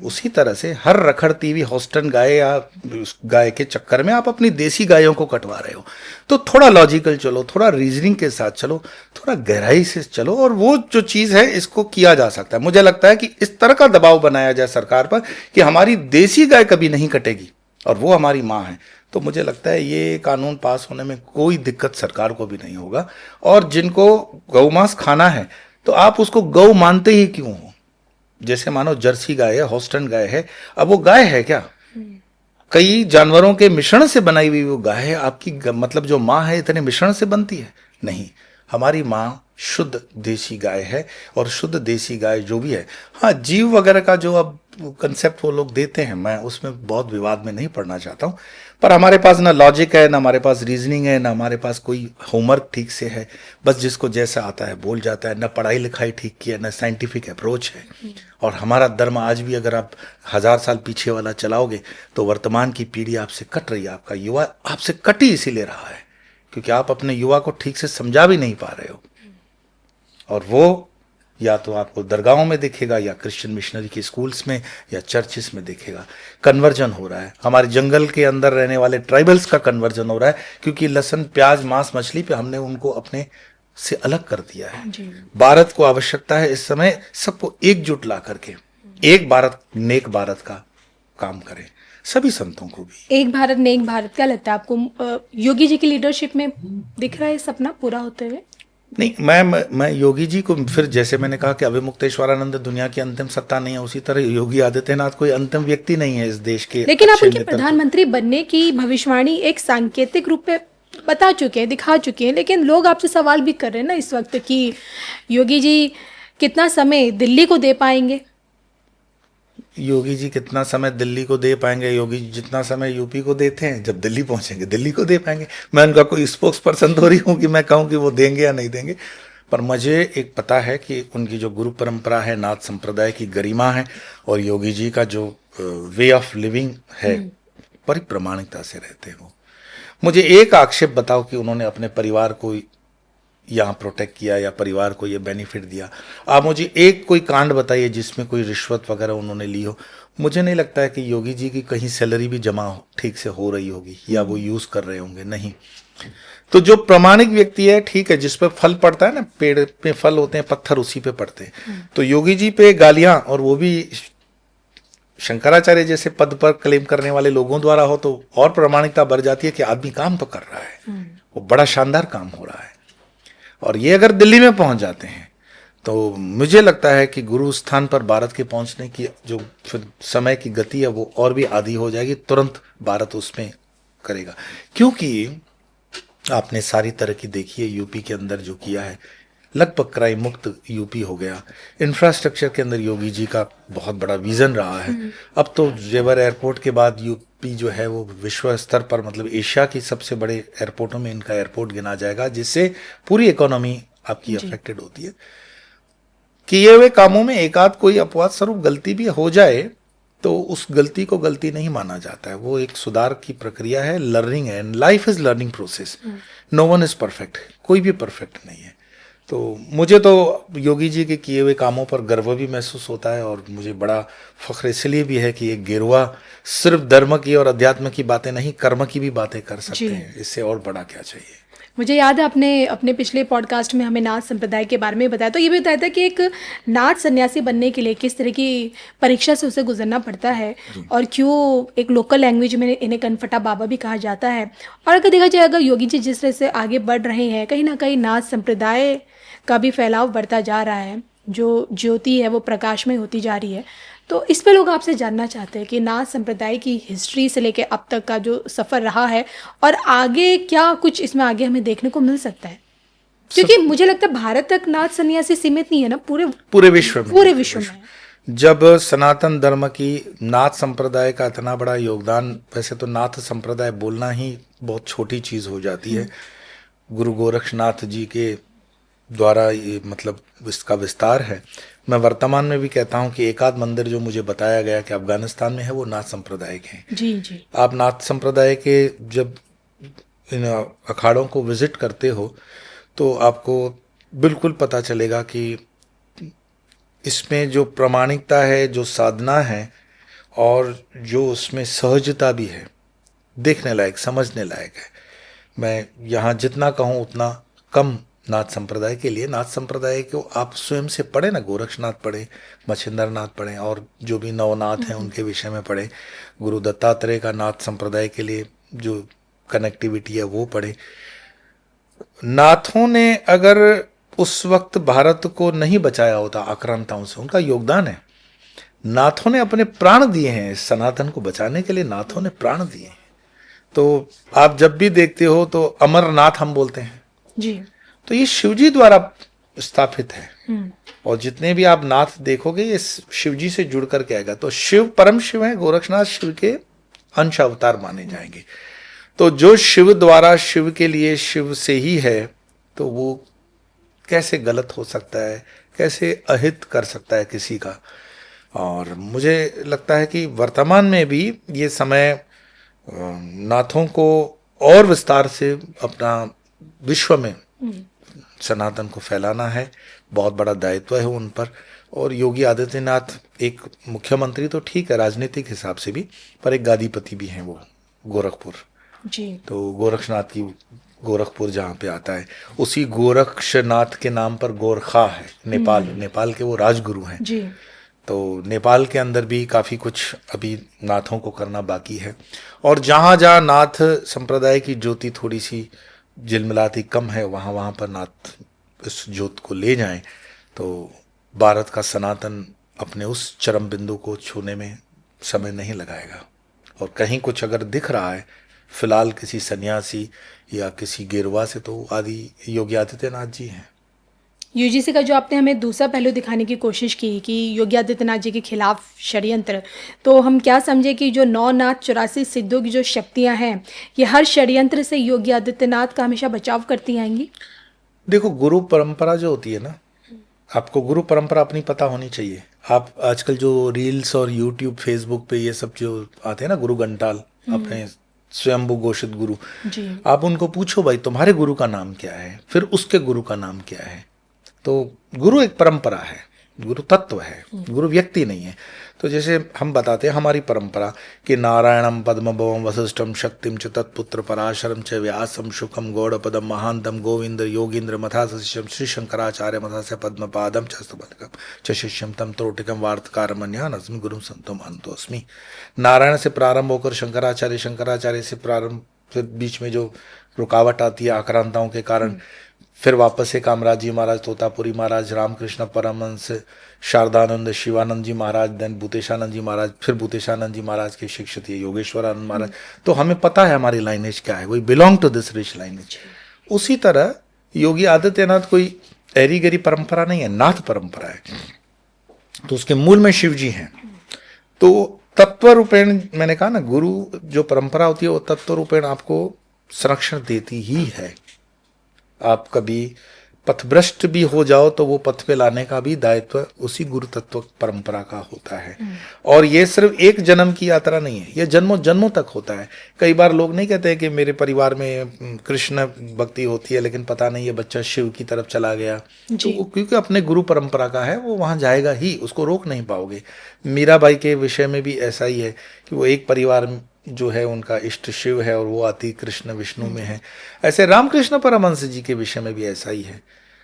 उसी तरह से हर रखड़ती हुई हॉस्टन गाय या गाय के चक्कर में आप अपनी देसी गायों को कटवा रहे हो। तो थोड़ा लॉजिकल चलो, थोड़ा रीजनिंग के साथ चलो, थोड़ा गहराई से चलो, और वो जो चीज है इसको किया जा सकता है। मुझे लगता है कि इस तरह का दबाव बनाया जाए सरकार पर कि हमारी देसी गाय कभी नहीं कटेगी और वो हमारी माँ है, तो मुझे लगता है ये कानून पास होने में कोई दिक्कत सरकार को भी नहीं होगा। और जिनको गौ मांस खाना है तो आप उसको गौ मानते ही क्यों हो? जैसे मानो जर्सी गाय है, हॉस्टन गाय है, अब वो गाय है क्या? कई जानवरों के मिश्रण से बनाई हुई वो गाय है। आपकी मतलब जो माँ है इतने मिश्रण से बनती है? नहीं, हमारी माँ शुद्ध देसी गाय है। और शुद्ध देसी गाय जो भी है, हाँ, जीव वगैरह का जो अब कंसेप्ट वो लोग देते हैं, मैं उसमें बहुत विवाद में नहीं पड़ना चाहता हूँ, पर हमारे पास ना लॉजिक है, ना हमारे पास रीजनिंग है, ना हमारे पास कोई होमवर्क ठीक से है। बस जिसको जैसा आता है बोल जाता है, ना पढ़ाई लिखाई ठीक की है, ना साइंटिफिक अप्रोच है। और हमारा धर्म आज भी अगर आप 1000 साल पीछे वाला चलाओगे तो वर्तमान की पीढ़ी आपसे कट रही है, आपका युवा आपसे कटी इसीलिए रहा है क्योंकि आप अपने युवा को ठीक से समझा भी नहीं पा रहे हो। और वो या तो आपको दरगाहों में दिखेगा, या क्रिश्चियन मिशनरी के स्कूल्स में, या चर्चिस में दिखेगा। कन्वर्जन हो रहा है, हमारे जंगल के अंदर रहने वाले ट्राइबल्स का कन्वर्जन हो रहा है, क्योंकि लहसुन, प्याज, मांस, मछली पे हमने उनको अपने से अलग कर दिया है। भारत को आवश्यकता है इस समय सबको एकजुट ला करके एक भारत नेक भारत का काम करें। सभी संतों को भी। एक भारत नेक भारत, क्या लगता है आपको योगी जी की लीडरशिप में दिख रहा है सपना पूरा होते हुए? नहीं, मैं योगी जी को फिर, जैसे मैंने कहा कि अभिमुक्तेश्वरानंद दुनिया की अंतिम सत्ता नहीं है, उसी तरह योगी आदित्यनाथ कोई अंतिम व्यक्ति नहीं है इस देश के लेकिन आप अच्छे उनके नेतृत्व। प्रधानमंत्री बनने की भविष्यवाणी एक सांकेतिक रूप में बता चुके हैं, दिखा चुके हैं, लेकिन लोग आपसे सवाल भी कर रहे हैं ना इस वक्त कि योगी जी कितना समय दिल्ली को दे पाएंगे? योगी जी कितना समय दिल्ली को दे पाएंगे? योगी जी जितना समय यूपी को देते हैं, जब दिल्ली पहुंचेंगे दिल्ली को दे पाएंगे। मैं उनका कोई स्पोक्स पर्सन थोड़ी हूं कि मैं कहूं कि वो देंगे या नहीं देंगे। पर मुझे एक पता है कि उनकी जो गुरु परंपरा है, नाथ संप्रदाय की गरिमा है, और योगी जी का जो वे ऑफ लिविंग है, बड़ी प्रामाणिकता से रहते हैं वो। मुझे एक आक्षेप बताओ कि उन्होंने अपने परिवार को यहाँ प्रोटेक्ट किया या परिवार को ये बेनिफिट दिया। आप मुझे एक कोई कांड बताइए जिसमें कोई रिश्वत वगैरह उन्होंने ली हो। मुझे नहीं लगता है कि योगी जी की कहीं सैलरी भी जमा ठीक से हो रही होगी या वो यूज कर रहे होंगे, नहीं। तो जो प्रामाणिक व्यक्ति है, ठीक है, जिस पे फल पड़ता है ना, पेड़ पे फल होते हैं, पत्थर उसी पे पड़ते हैं। तो योगी जी पे गालियां, और वो भी शंकराचार्य जैसे पद पर क्लेम करने वाले लोगों द्वारा हो, तो और प्रामाणिकता बढ़ जाती है कि आदमी काम तो कर रहा है, वो बड़ा शानदार काम हो रहा है। और ये अगर दिल्ली में पहुंच जाते हैं तो मुझे लगता है कि गुरु स्थान पर भारत के पहुंचने की जो फिर समय की गति है वो और भी आधी हो जाएगी, तुरंत भारत उसमें करेगा। क्योंकि आपने सारी तरक्की देखी है यूपी के अंदर जो किया है, लगभग क्राइम मुक्त यूपी हो गया। इंफ्रास्ट्रक्चर के अंदर योगी जी का बहुत बड़ा विजन रहा है। अब तो जेवर एयरपोर्ट के बाद यूपी जो है वो विश्व स्तर पर, मतलब एशिया की सबसे बड़े एयरपोर्टों में इनका एयरपोर्ट गिना जाएगा, जिससे पूरी इकोनॉमी आपकी अफेक्टेड होती है। किए हुए कामों में एक आध कोई अपवाद स्वरूप गलती भी हो जाए तो उस गलती को गलती नहीं माना जाता है, वो एक सुधार की प्रक्रिया है, लर्निंग है, life is learning process. No one is perfect, कोई भी परफेक्ट नहीं है। तो मुझे तो योगी जी के किए हुए कामों पर गर्व भी महसूस होता है, और मुझे बड़ा फख्र इसलिए भी है कि एक गिरवा सिर्फ धर्म की और अध्यात्म की बातें नहीं, कर्म की भी बातें कर सकते हैं। इससे और बड़ा क्या चाहिए। मुझे याद है आपने अपने पिछले पॉडकास्ट में हमें नाथ संप्रदाय के बारे में बताया, तो ये भी बताया था कि एक नाथ सन्यासी बनने के लिए किस तरह की परीक्षा से उसे गुजरना पड़ता है, और क्यों एक लोकल लैंग्वेज में इन्हें कनफटा बाबा भी कहा जाता है। और अगर देखा जाए, अगर योगी जी जिस तरह से आगे बढ़ रहे हैं, कहीं ना कहीं नाथ संप्रदाय का भी फैलाव बढ़ता जा रहा है, जो ज्योति है वो प्रकाश में होती जा रही है। तो इस पे लोग आपसे जानना चाहते हैं कि नाथ संप्रदाय की हिस्ट्री से लेके अब तक का जो सफ़र रहा है, और आगे क्या कुछ इसमें आगे हमें देखने को मिल सकता है, क्योंकि मुझे लगता है भारत तक नाथ सन्यासी सीमित नहीं है ना, पूरे विश्व में। जब सनातन धर्म की नाथ संप्रदाय का इतना बड़ा योगदान, वैसे तो नाथ संप्रदाय बोलना ही बहुत छोटी चीज हो जाती है, गुरु गोरक्षनाथ जी के द्वारा ये मतलब इसका विस्तार है। मैं वर्तमान में भी कहता हूं कि एक आध मंदिर जो मुझे बताया गया कि अफगानिस्तान में है, वो नाथ संप्रदाय के हैं। जी जी। आप नाथ संप्रदाय के जब इन अखाड़ों को विजिट करते हो तो आपको बिल्कुल पता चलेगा कि इसमें जो प्रामाणिकता है, जो साधना है, और जो उसमें सहजता भी है, देखने लायक, समझने लायक है। मैं यहाँ जितना कहूँ उतना कम नाथ संप्रदाय के लिए। नाथ संप्रदाय को आप स्वयं से पढ़े ना, गोरक्षनाथ पढ़े, मच्छिंद्र नाथ पढ़े, और जो भी नवनाथ हैं उनके विषय में पढ़े, गुरु दत्तात्रेय का नाथ संप्रदाय के लिए जो कनेक्टिविटी है वो पढ़े। नाथों ने अगर उस वक्त भारत को नहीं बचाया होता आक्रांताओं से, उनका योगदान है। नाथों ने अपने प्राण दिए हैं सनातन को बचाने के लिए, नाथों ने प्राण दिए हैं। तो आप जब भी देखते हो तो अमरनाथ हम बोलते हैं जी, तो ये शिवजी द्वारा स्थापित है। और जितने भी आप नाथ देखोगे ये शिवजी से जुड़ करके आएगा। तो शिव परम शिव है, गोरक्षनाथ शिव के अंश अवतार माने जाएंगे। तो जो शिव द्वारा, शिव के लिए, शिव से ही है, तो वो कैसे गलत हो सकता है, कैसे अहित कर सकता है किसी का। और मुझे लगता है कि वर्तमान में भी ये समय नाथों को और विस्तार से अपना विश्व में सनातन को फैलाना है, बहुत बड़ा दायित्व है उन पर। और योगी आदित्यनाथ एक मुख्यमंत्री तो ठीक है राजनीतिक हिसाब से भी, पर एक गादीपति भी हैं वो, गोरखपुर जी। तो गोरक्षनाथ की गोरखपुर जहाँ पे आता है, उसी गोरक्षनाथ के नाम पर गोरखा है, नेपाल के वो राजगुरु हैं। जी। तो नेपाल के अंदर भी काफ़ी कुछ अभी नाथों को करना बाकी है, और जहाँ जहाँ नाथ संप्रदाय की ज्योति थोड़ी सी झिलमिलाती कम है, वहाँ वहाँ पर नाथ इस ज्योत को ले जाएं, तो भारत का सनातन अपने उस चरम बिंदु को छूने में समय नहीं लगाएगा। और कहीं कुछ अगर दिख रहा है फिलहाल किसी सन्यासी या किसी गेरुआ से, तो आदि योगी आदित्यनाथ जी हैं। यूजीसी का जो आपने हमें दूसरा पहलू दिखाने की कोशिश की कि योगी आदित्यनाथ जी के खिलाफ षड्यंत्र, तो हम क्या समझे कि जो 9 नाथ 84 सिद्धों की जो शक्तियां हैं, ये हर षड्यंत्र से योगी आदित्यनाथ का हमेशा बचाव करती आएंगी? देखो, गुरु परंपरा जो होती है ना, आपको गुरु परंपरा अपनी पता होनी चाहिए। आप आजकल जो रील्स और यूट्यूब फेसबुक पे ये सब जो आते हैं ना, गुरु घंटाल, अपने स्वयंभू घोषित गुरु, जी। आप उनको पूछो भाई तुम्हारे गुरु का नाम क्या है, फिर उसके गुरु का नाम क्या है। तो गुरु एक परंपरा है, गुरु तत्व है, गुरु व्यक्ति नहीं है। तो जैसे हम बताते हैं हमारी परंपरा कि नारायणम पद्मभवम वशिष्ठम शक्तिम च तत्पुत्र पराशरम च व्यासम शुकम गौड़पदम महांतम गोविंद योगींद्र मथा शिष्यम श्री शंकराचार्य मथा से पद्मपादम चस्तपदकम च शिष्यम तम त्रोटिकम वार्तकारमन्यान अस्मि गुरुम संतो महंतो अस्मि। नारायण से प्रारंभ होकर शंकराचार्य, शंकराचार्य से प्रारंभ, फिर बीच में जो रुकावट आती है आक्रांताओं के कारण, फिर वापस से कामराज जी महाराज, तोतापुरी महाराज, रामकृष्ण परमहंस, शारदानंद, शिवानंद जी महाराज, देन भूतेशानंद जी महाराज, फिर भूतेशानंद जी महाराज के शिक्षित ये योगेश्वरानंद महाराज। तो हमें पता है हमारी लाइनेज क्या है, we belong to this rich lineage. उसी तरह योगी आदित्यनाथ कोई ऐरी गरी परंपरा नहीं है, नाथ परंपरा है। तो उसके मूल में शिव जी हैं। तो तत्व रूपेण, मैंने कहा ना, गुरु जो परंपरा होती है वो तत्व रूपेण आपको संरक्षण देती ही है। आप कभी पथभ्रष्ट भी हो जाओ तो वो पथ पे लाने का भी दायित्व उसी गुरु तत्व परंपरा का होता है। और ये सिर्फ एक जन्म की यात्रा नहीं है, ये जन्मों जन्मों तक होता है। कई बार लोग नहीं कहते कि मेरे परिवार में कृष्ण भक्ति होती है लेकिन पता नहीं ये बच्चा शिव की तरफ चला गया, तो वो क्योंकि अपने गुरु परंपरा का है, वो वहां जाएगा ही, उसको रोक नहीं पाओगे। मीराबाई के विषय में भी ऐसा ही है कि वो एक परिवार जो है उनका इष्ट शिव है और वो आती कृष्ण विष्णु में है। ऐसे रामकृष्ण परमहंस जी के विषय में भी ऐसा ही है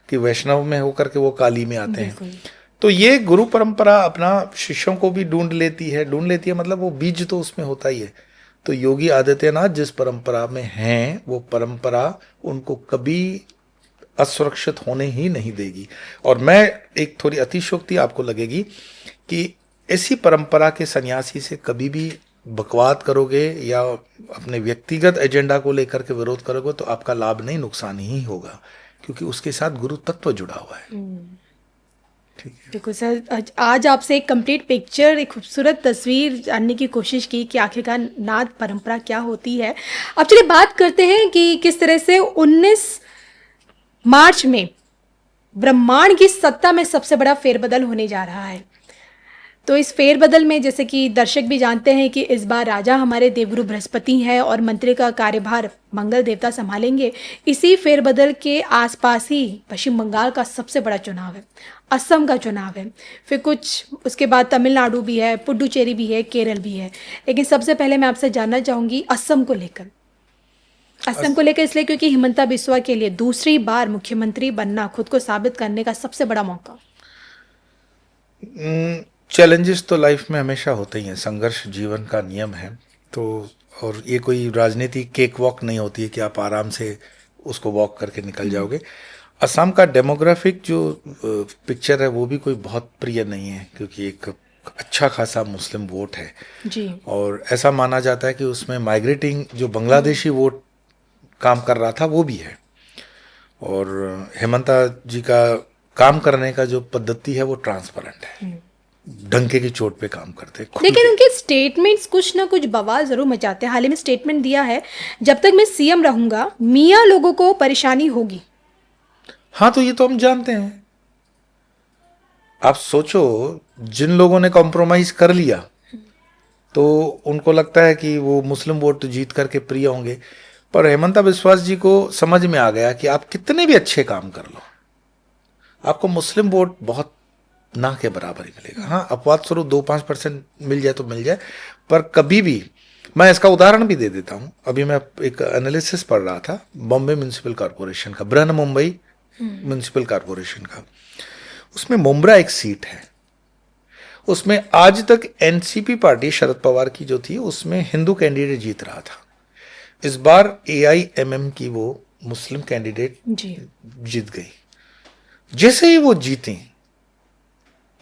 कि वैष्णव में होकर के वो काली में आते हैं। तो ये गुरु परंपरा अपना शिष्यों को भी ढूंढ लेती है मतलब वो बीज तो उसमें होता ही है। तो योगी आदित्यनाथ जिस परंपरा में हैं, वो परंपरा उनको कभी असुरक्षित होने ही नहीं देगी। और मैं एक थोड़ी अतिशयोक्ति आपको लगेगी कि ऐसी परंपरा के सन्यासी से कभी भी बकवाद करोगे या अपने व्यक्तिगत एजेंडा को लेकर के विरोध करोगे तो आपका लाभ नहीं नुकसान ही होगा, क्योंकि उसके साथ गुरु तत्व जुड़ा हुआ है। ठीक है। देखो सर, आज आपसे एक कंप्लीट पिक्चर, एक खूबसूरत तस्वीर जानने की कोशिश की कि आखिरकार नाथ परंपरा क्या होती है। अब चलिए बात करते हैं कि किस तरह से 19 मार्च में ब्रह्मांड की सत्ता में सबसे बड़ा फेरबदल होने जा रहा है। तो इस फेरबदल में, जैसे कि दर्शक भी जानते हैं कि इस बार राजा हमारे देवगुरु बृहस्पति हैं और मंत्री का कार्यभार मंगल देवता संभालेंगे। इसी फेरबदल के आसपास ही पश्चिम बंगाल का सबसे बड़ा चुनाव है, असम का चुनाव है, फिर कुछ उसके बाद तमिलनाडु भी है, पुडुचेरी भी है, केरल भी है। लेकिन सबसे पहले मैं आपसे जानना चाहूँगी असम को लेकर, इसलिए क्योंकि हिमंता बिस्वा के लिए दूसरी बार मुख्यमंत्री बनना खुद को साबित करने का सबसे बड़ा मौका। चैलेंजेस तो लाइफ में हमेशा होते ही हैं, संघर्ष जीवन का नियम है। तो और ये कोई राजनीति केक वॉक नहीं होती है कि आप आराम से उसको वॉक करके निकल जाओगे। असम का डेमोग्राफिक जो पिक्चर है वो भी कोई बहुत प्रिय नहीं है, क्योंकि एक अच्छा खासा मुस्लिम वोट है जी। और ऐसा माना जाता है कि उसमें माइग्रेटिंग जो बांग्लादेशी वोट काम कर रहा था वो भी है। और हेमंता जी का काम करने का जो पद्धति है वो ट्रांसपेरेंट है, डंके की चोट पे काम करते हैं। लेकिन उनके स्टेटमेंट्स कुछ ना कुछ बवाल जरूर मचाते हैं। हाल ही में स्टेटमेंट दिया है, जब तक मैं सीएम रहूंगा मियाँ लोगों को परेशानी होगी। हाँ, तो ये तो हम जानते हैं। आप सोचो, जिन लोगों ने कॉम्प्रोमाइज कर लिया तो उनको लगता है कि वो मुस्लिम वोट जीत करके प्रिय होंगे। पर हेमंता बिस्वा जी को समझ में आ गया कि आप कितने भी अच्छे काम कर लो, आपको मुस्लिम वोट बहुत ना के बराबर ही मिलेगा। हाँ, अपवाद स्वरूप 2-5% मिल जाए तो मिल जाए, पर कभी भी, मैं इसका उदाहरण भी दे देता हूँ। अभी मैं एक एनालिसिस पढ़ रहा था बॉम्बे म्यूनिसिपल कॉरपोरेशन का, बृहन मुंबई म्यूनिसिपल कॉरपोरेशन का। उसमें मुंब्रा एक सीट है, उसमें आज तक एनसीपी पार्टी शरद पवार की जो थी उसमें हिंदू कैंडिडेट जीत रहा था। इस बार एआईएमएम की वो मुस्लिम कैंडिडेट जी जीत गई। जैसे ही वो जीती,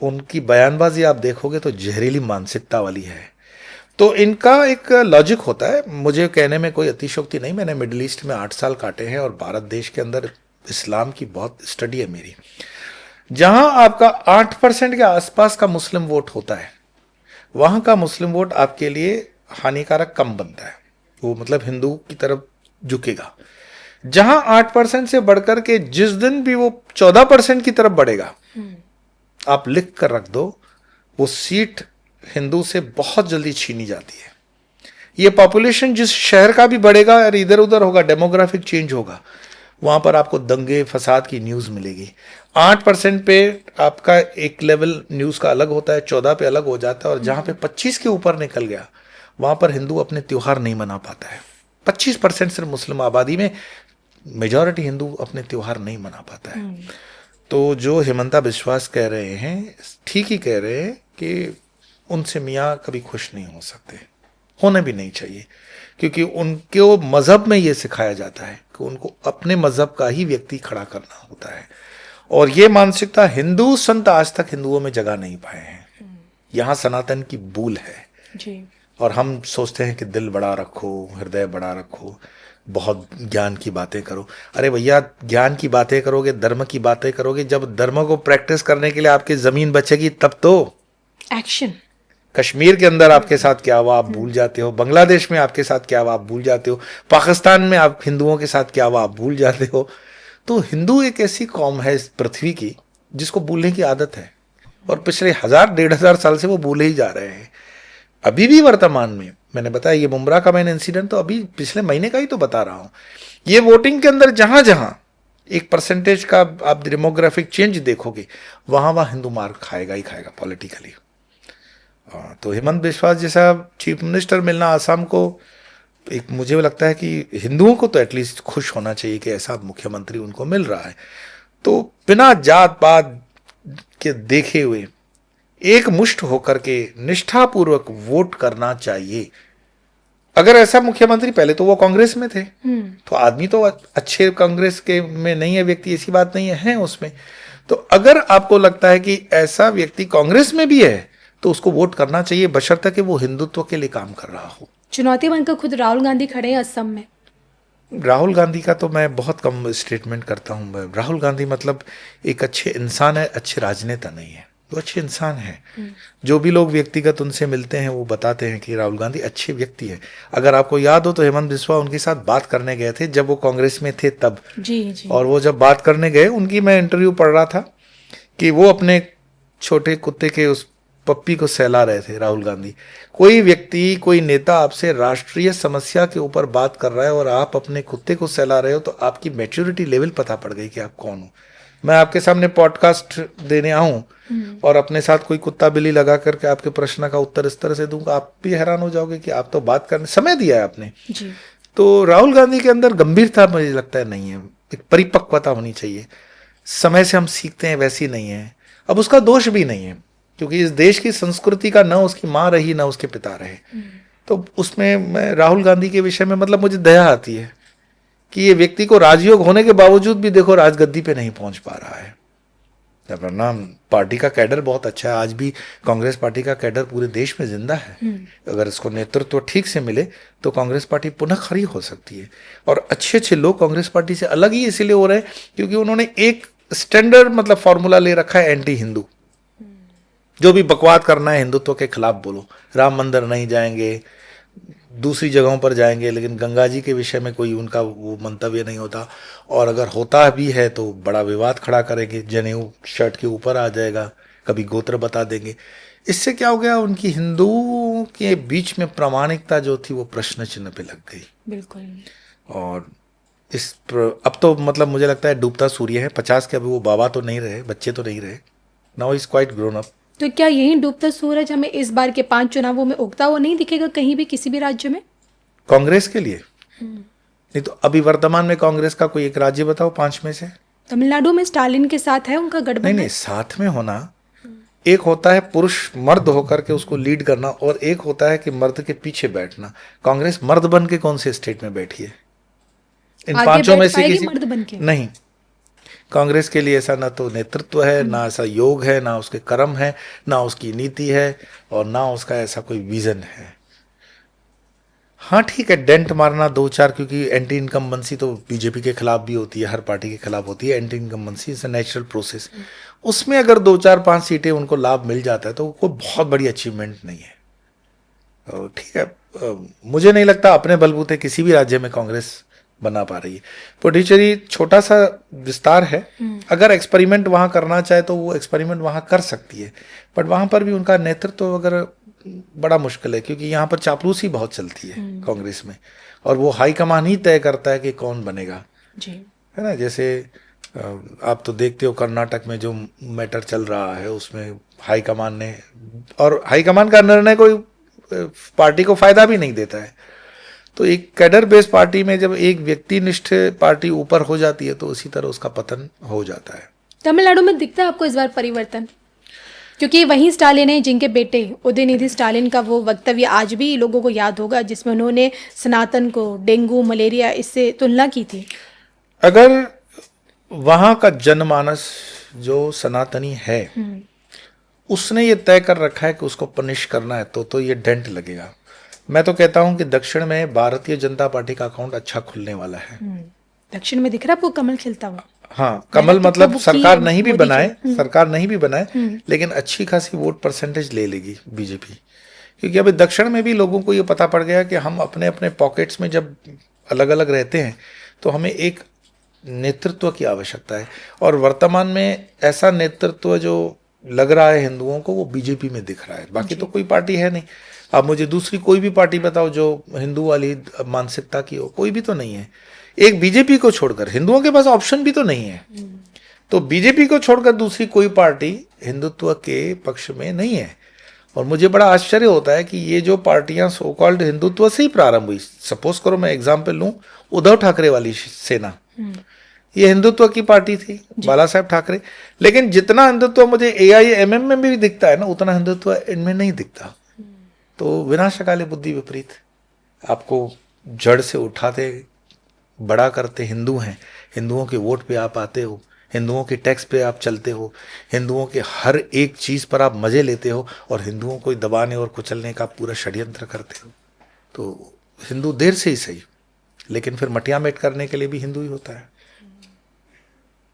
उनकी बयानबाजी आप देखोगे तो जहरीली मानसिकता वाली है। तो इनका एक लॉजिक होता है, मुझे कहने में कोई अतिशयोक्ति नहीं, मैंने मिडिल ईस्ट में 8 साल काटे हैं और भारत देश के अंदर इस्लाम की बहुत स्टडी है मेरी। जहां आपका 8% के आसपास का मुस्लिम वोट होता है, वहां का मुस्लिम वोट आपके लिए हानिकारक कम बनता है, वो मतलब हिंदू की तरफ झुकेगा। जहां 8% से बढ़कर के जिस दिन भी वो 14% की तरफ बढ़ेगा, आप लिख कर रख दो, वो सीट हिंदू से बहुत जल्दी छीनी जाती है। ये पॉपुलेशन जिस शहर का भी बढ़ेगा और इधर उधर होगा, डेमोग्राफिक चेंज होगा, वहां पर आपको दंगे फसाद की न्यूज मिलेगी। 8% पे आपका एक लेवल न्यूज का अलग होता है, 14 पे अलग हो जाता है, और जहां पे 25 के ऊपर निकल गया, वहां पर हिंदू अपने त्योहार नहीं मना पाता है। 25% सिर्फ मुस्लिम आबादी में, मेजॉरिटी हिंदू अपने त्योहार नहीं मना पाता है। तो जो हेमंता बिश्वास कह रहे हैं, ठीक ही कह रहे हैं कि उनसे मियाँ कभी खुश नहीं हो सकते, होने भी नहीं चाहिए, क्योंकि उनके मजहब में ये सिखाया जाता है कि उनको अपने मजहब का ही व्यक्ति खड़ा करना होता है। और ये मानसिकता हिंदू संत आज तक हिंदुओं में जगह नहीं पाए हैं। यहाँ सनातन की भूल है जी। और हम सोचते हैं कि दिल बड़ा रखो, हृदय बड़ा रखो, बहुत ज्ञान की बातें करो। अरे भैया, ज्ञान की बातें करोगे, धर्म की बातें करोगे, जब धर्म को प्रैक्टिस करने के लिए आपकी जमीन बचेगी तब तो। एक्शन। कश्मीर के अंदर आपके साथ क्या हुआ आप भूल जाते हो, बांग्लादेश में आपके साथ क्या हुआ आप भूल जाते हो, पाकिस्तान में आप हिंदुओं के साथ क्या हुआ आप भूल जाते हो। तो हिंदू एक ऐसी कौम है इस पृथ्वी की जिसको भूलने की आदत है, और पिछले 1000-1500 साल से वो भूले ही जा रहे हैं। अभी भी वर्तमान में, मैंने बताया ये मुमरा का मैंने इंसिडेंट तो अभी पिछले महीने का ही तो बता रहा हूं। ये वोटिंग के अंदर जहां जहां 1% का आप डेमोग्राफिक चेंज देखोगे, वहां वहां हिंदू मार खाएगा ही खाएगा पॉलिटिकली। तो हेमंत बिस्वा जैसा चीफ मिनिस्टर मिलना आसाम को, एक मुझे लगता है कि हिंदुओं को तो एटलीस्ट खुश होना चाहिए कि ऐसा मुख्यमंत्री उनको मिल रहा है। तो बिना जात पात के देखे हुए एक मुष्ट होकर के निष्ठापूर्वक वोट करना चाहिए। अगर ऐसा मुख्यमंत्री, पहले तो वो कांग्रेस में थे, तो आदमी तो अच्छे कांग्रेस के में नहीं है व्यक्ति, ऐसी बात नहीं है उसमें। तो अगर आपको लगता है कि ऐसा व्यक्ति कांग्रेस में भी है तो उसको वोट करना चाहिए, बशर्ते कि वो हिंदुत्व के लिए काम कर रहा हो। चुनौती बनकर खुद राहुल गांधी खड़े हैं असम में। राहुल गांधी का तो मैं बहुत कम स्टेटमेंट करता हूँ। राहुल गांधी मतलब एक अच्छे इंसान है, अच्छे राजनेता नहीं है, वो अच्छे इंसान है। जो भी लोग व्यक्तिगत उनसे मिलते हैं वो बताते हैं कि राहुल गांधी अच्छे व्यक्ति है। अगर आपको याद हो तो हेमंत बिस्वा उनके साथ बात करने गए थे जब वो कांग्रेस में थे तब। जी। और वो जब बात करने गए, उनकी मैं इंटरव्यू पढ़ रहा था कि वो अपने छोटे कुत्ते के उस पप्पी को सहला रहे थे राहुल गांधी। कोई व्यक्ति, कोई नेता आपसे राष्ट्रीय समस्या के ऊपर बात कर रहा है और आप अपने कुत्ते को सहला रहे हो, तो आपकी मैच्योरिटी लेवल पता पड़ गई कि आप कौन हो। मैं आपके सामने पॉडकास्ट देने आऊं और अपने साथ कोई कुत्ता बिल्ली लगा करके आपके प्रश्न का उत्तर इस तरह से दूंगा, आप भी हैरान हो जाओगे कि आप तो बात करने समय दिया है आपने जी। तो राहुल गांधी के अंदर गंभीरता मुझे लगता है नहीं है, एक परिपक्वता होनी चाहिए। समय से हम सीखते हैं, वैसी नहीं है। अब उसका दोष भी नहीं है, क्योंकि इस देश की संस्कृति का न उसकी माँ रही न उसके पिता रहे। तो उसमें मैं राहुल गांधी के विषय में मतलब मुझे दया आती है कि ये व्यक्ति को राजयोग होने के बावजूद भी देखो राजगद्दी पे नहीं पहुंच पा रहा है। वरना पार्टी का कैडर बहुत अच्छा है, आज भी कांग्रेस पार्टी का कैडर पूरे देश में जिंदा है। अगर इसको नेतृत्व ठीक से मिले तो कांग्रेस पार्टी पुनः खड़ी हो सकती है। और अच्छे अच्छे लोग कांग्रेस पार्टी से अलग ही इसलिए हो रहे हैं क्योंकि उन्होंने एक स्टैंडर्ड मतलब फॉर्मूला ले रखा है, एंटी हिंदू। जो भी बकवाद करना है हिंदुत्व के खिलाफ बोलो, राम मंदिर नहीं जाएंगे, दूसरी जगहों पर जाएंगे, लेकिन गंगा जी के विषय में कोई उनका वो मंतव्य नहीं होता। और अगर होता भी है तो बड़ा विवाद खड़ा करेंगे, जनेऊ शर्ट के ऊपर आ जाएगा, कभी गोत्र बता देंगे। इससे क्या हो गया, उनकी हिंदुओं के बीच में प्रामाणिकता जो थी वो प्रश्न चिन्ह पे लग गई। बिल्कुल। और अब तो मतलब मुझे लगता है डूबता सूर्य है। 50 के अभी वो बाबा तो नहीं रहे, बच्चे तो नहीं रहे, now is quite grown up. तो क्या यही डूबता सूरज हमें इस बार के 5 चुनावों में उगता हुआ नहीं दिखेगा कहीं भी, किसी भी राज्य में? कांग्रेस के लिए नहीं तो अभी वर्तमान में कांग्रेस का कोई एक राज्य बताओ 5 में से। तमिलनाडु में स्टालिन के साथ है उनका गठबंधन। नहीं, साथ में होना एक होता है पुरुष मर्द होकर के उसको लीड करना, और एक होता है कि मर्द के पीछे बैठना। कांग्रेस मर्द बन के कौन से स्टेट में बैठी है? इन आगे पांचों में बैठ से पाएगी किसी मर्द बन के? नहीं। कांग्रेस के लिए ऐसा ना तो नेतृत्व है, ना ऐसा योग है, ना उसके कर्म है, ना उसकी नीति है, और ना उसका ऐसा कोई विजन है। हाँ ठीक है, डेंट मारना दो चार, क्योंकि एंटी इनकम्बेंसी तो बीजेपी के खिलाफ भी होती है, हर पार्टी के खिलाफ होती है। Anti incumbency is a natural process. उसमें अगर 2 4 5 सीटें उनको लाभ मिल जाता है तो वो कोई बहुत बड़ी अचीवमेंट नहीं है। ठीक है, मुझे नहीं लगता अपने बलबूते किसी भी राज्य में कांग्रेस बना पा रही है। पुडुचेरी छोटा सा विस्तार है, अगर एक्सपेरिमेंट वहां करना चाहे तो वो एक्सपेरिमेंट वहां कर सकती है, बट वहां पर भी उनका नेतृत्व अगर बड़ा मुश्किल है, क्योंकि यहाँ पर चापलूसी बहुत चलती है कांग्रेस में, और वो हाईकमान ही तय करता है कि कौन बनेगा जी। है ना। जैसे आप तो देखते हो कर्नाटक में जो मैटर चल रहा है उसमें हाईकमान ने, और हाईकमान का निर्णय कोई पार्टी को फायदा भी नहीं देता है। तो एक कैडर बेस्ड पार्टी में जब एक व्यक्तिनिष्ठ पार्टी ऊपर हो जाती है तो उसी तरह उसका पतन हो जाता है। तमिलनाडु में दिखता है आपको इस बार परिवर्तन? क्योंकि वहीं स्टालिन है जिनके बेटे उदयनिधि स्टालिन का वो वक्तव्य आज भी लोगों को याद होगा, जिसमें उन्होंने सनातन को डेंगू मलेरिया इससे तुलना की थी। अगर वहां का जनमानस जो सनातनी है उसने ये तय कर रखा है कि उसको पनिश करना है तो ये डेंट लगेगा। मैं तो कहता हूं कि दक्षिण में भारतीय जनता पार्टी का अकाउंट अच्छा खुलने वाला है। दक्षिण में दिख रहा है आपको कमल खिलता हुआ? हाँ, कमल मतलब खूब सरकार की नहीं भी मोदी बनाए, जी। सरकार नहीं भी बनाए, लेकिन अच्छी खासी वोट परसेंटेज ले लेगी बीजेपी। क्योंकि अभी दक्षिण में भी लोगों को ये पता पड़ गया कि हम अपने अपने पॉकेट्स में जब अलग अलग रहते हैं तो हमें एक नेतृत्व की आवश्यकता है, और वर्तमान में ऐसा नेतृत्व जो लग रहा है हिंदुओं को वो बीजेपी में दिख रहा है। बाकी तो कोई पार्टी है नहीं। आप मुझे दूसरी कोई भी पार्टी बताओ जो हिंदू वाली मानसिकता की हो, कोई भी तो नहीं है। एक बीजेपी को छोड़कर हिंदुओं के पास ऑप्शन भी तो नहीं है। तो बीजेपी को छोड़कर दूसरी कोई पार्टी हिंदुत्व के पक्ष में नहीं है। और मुझे बड़ा आश्चर्य होता है कि ये जो पार्टियां सो कॉल्ड हिंदुत्व से ही प्रारंभ हुई, सपोज करो मैं एग्जाम्पल लूं, उद्धव ठाकरे वाली सेना, ये हिंदुत्व की पार्टी थी, बाला साहेब ठाकरे। लेकिन जितना हिंदुत्व मुझे AIMM में भी दिखता है ना, उतना हिंदुत्व इनमें नहीं दिखता। तो विनाशकाले बुद्धि विपरीत, आपको जड़ से उठाते बड़ा करते हिंदू हैं, हिंदुओं के वोट पे आप आते हो, हिंदुओं के टैक्स पे आप चलते हो, हिंदुओं के हर एक चीज पर आप मजे लेते हो, और हिंदुओं को दबाने और कुचलने का पूरा षड्यंत्र करते हो। तो हिंदू देर से ही सही, लेकिन फिर मटिया मेट करने के लिए भी हिंदू ही होता है।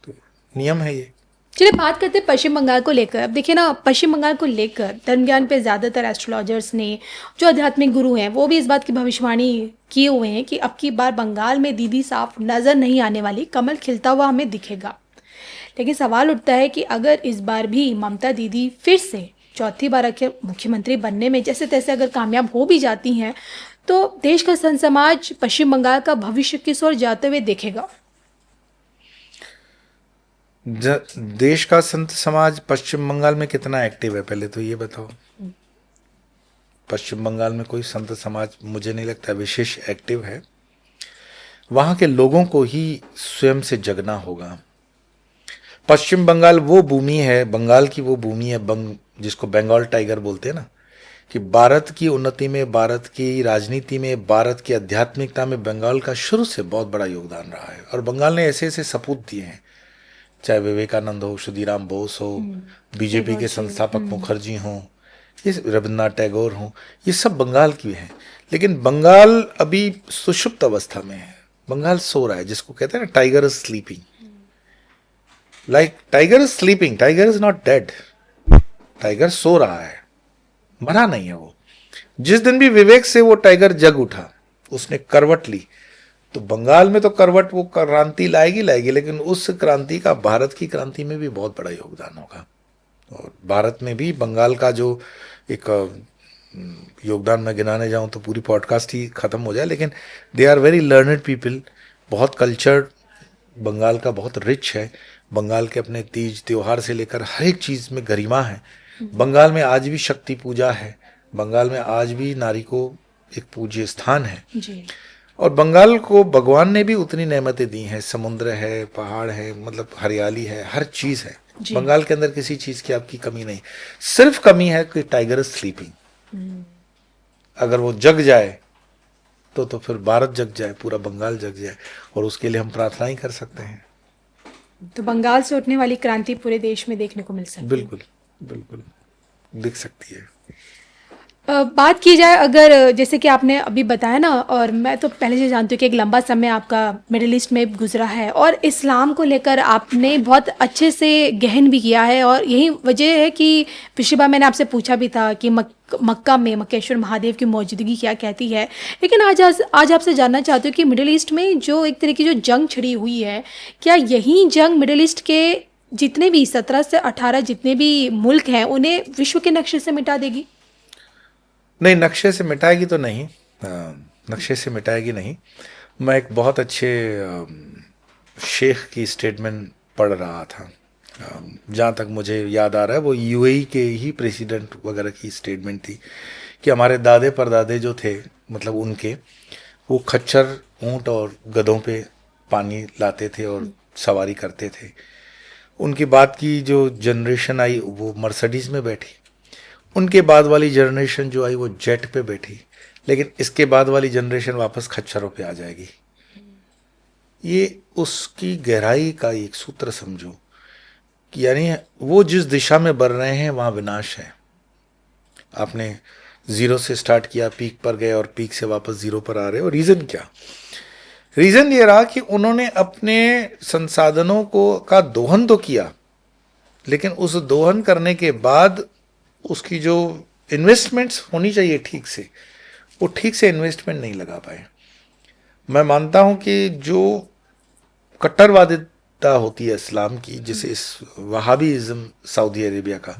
तो नियम है ये। चलिए बात करते हैं पश्चिम बंगाल को लेकर। अब देखिए ना, पश्चिम बंगाल को लेकर धर्म ज्ञान पे ज़्यादातर एस्ट्रोलॉजर्स ने, जो आध्यात्मिक गुरु हैं, वो भी इस बात की भविष्यवाणी किए हुए हैं कि अब की बार बंगाल में दीदी साफ नज़र नहीं आने वाली, कमल खिलता हुआ हमें दिखेगा। लेकिन सवाल उठता है कि अगर इस बार भी ममता दीदी फिर से चौथी बार आखिर मुख्यमंत्री बनने में जैसे तैसे अगर कामयाब हो भी जाती हैं, तो देश का संत समाज पश्चिम बंगाल का भविष्य किस ओर जाते हुए देखेगा? देश का संत समाज पश्चिम बंगाल में कितना एक्टिव है, पहले तो ये बताओ। पश्चिम बंगाल में कोई संत समाज मुझे नहीं लगता विशेष एक्टिव है। वहां के लोगों को ही स्वयं से जगना होगा। पश्चिम बंगाल वो भूमि है, बंगाल की वो भूमि है, जिसको बंगाल टाइगर बोलते हैं ना, कि भारत की उन्नति में, भारत की राजनीति में, भारत की आध्यात्मिकता में बंगाल का शुरू से बहुत बड़ा योगदान रहा है। और बंगाल ने ऐसे ऐसे सपूत दिए हैं, चाहे विवेकानंद हो, क्षुदीराम बोस हो, बीजेपी के संस्थापक मुखर्जी हों, ये रविन्द्रनाथ टैगोर हों, ये सब बंगाल की हैं। लेकिन बंगाल अभी सुषुप्त अवस्था में है, बंगाल सो रहा है, जिसको कहते हैं ना tiger is sleeping. Like tiger is sleeping, tiger is not dead, tiger सो रहा है, मरा नहीं है वो। जिस दिन भी विवेक से वो टाइगर जग उठा, उसने करवट ली, तो बंगाल में तो करवट वो क्रांति लाएगी, लेकिन उस क्रांति का भारत की क्रांति में भी बहुत बड़ा योगदान होगा। और भारत में भी बंगाल का जो एक योगदान मैं गिनाने जाऊं तो पूरी पॉडकास्ट ही खत्म हो जाए, लेकिन they are very learned people, बहुत कल्चर्ड, बंगाल का बहुत रिच है। बंगाल के अपने तीज त्योहार से लेकर हर एक चीज में गरिमा है। बंगाल में आज भी शक्ति पूजा है, बंगाल में आज भी नारी को एक पूज्य स्थान है जी। और बंगाल को भगवान ने भी उतनी नेमतें दी हैं, समुद्र है, पहाड़ है, मतलब हरियाली है, हर चीज़ है। जी। बंगाल के अंदर किसी चीज की आपकी कमी नहीं, सिर्फ कमी है कि टाइगर इज स्लीपिंग। अगर वो जग जाए तो फिर भारत जग जाए, पूरा बंगाल जग जाए, और उसके लिए हम प्रार्थना ही कर सकते हैं। तो बंगाल से उठने वाली क्रांति पूरे देश में देखने को मिल सकती है। बिल्कुल, बिल्कुल दिख सकती है। बात की जाए अगर जैसे कि आपने अभी बताया ना, और मैं तो पहले से जानती हूँ कि एक लंबा समय आपका मिडिल ईस्ट में गुजरा है और इस्लाम को लेकर आपने बहुत अच्छे से गहन भी किया है, और यही वजह है कि पिछली बार मैंने आपसे पूछा भी था कि मक्का में मक्केश्वर महादेव की मौजूदगी क्या कहती है। लेकिन आज आपसे जानना चाहती हूँ कि मिडिल ईस्ट में जो एक तरह की जो जंग छिड़ी हुई है, क्या यही जंग मिडिल ईस्ट के जितने भी 17 से 18 जितने भी मुल्क हैं उन्हें विश्व के नक्शे से मिटा देगी? नहीं, नक्शे से मिटाएगी तो नहीं, नक्शे से मिटाएगी नहीं। मैं एक बहुत अच्छे शेख की स्टेटमेंट पढ़ रहा था, जहाँ तक मुझे याद आ रहा है वो यूएई के ही प्रेसिडेंट वगैरह की स्टेटमेंट थी कि हमारे दादे परदादे जो थे, मतलब उनके, वो खच्चर, ऊंट और गधों पे पानी लाते थे और सवारी करते थे। उनके बाद की जो जनरेशन आई वो मर्सिडीज में बैठी, उनके बाद वाली जनरेशन जो आई वो जेट पे बैठी, लेकिन इसके बाद वाली जनरेशन वापस खच्चरों पे आ जाएगी। ये उसकी गहराई का एक सूत्र समझो कि यानी वो जिस दिशा में बढ़ रहे हैं वहां विनाश है। आपने जीरो से स्टार्ट किया, पीक पर गए और पीक से वापस जीरो पर आ रहे हो। रीजन क्या? रीजन ये रहा कि उन्होंने अपने संसाधनों को का दोहन तो किया, लेकिन उस दोहन करने के बाद उसकी जो इन्वेस्टमेंट्स होनी चाहिए ठीक से, वो ठीक से इन्वेस्टमेंट नहीं लगा पाए। मैं मानता हूं कि जो कट्टरवादिता होती है इस्लाम की, जैसे इस वहाबीइज्म सऊदी अरेबिया का,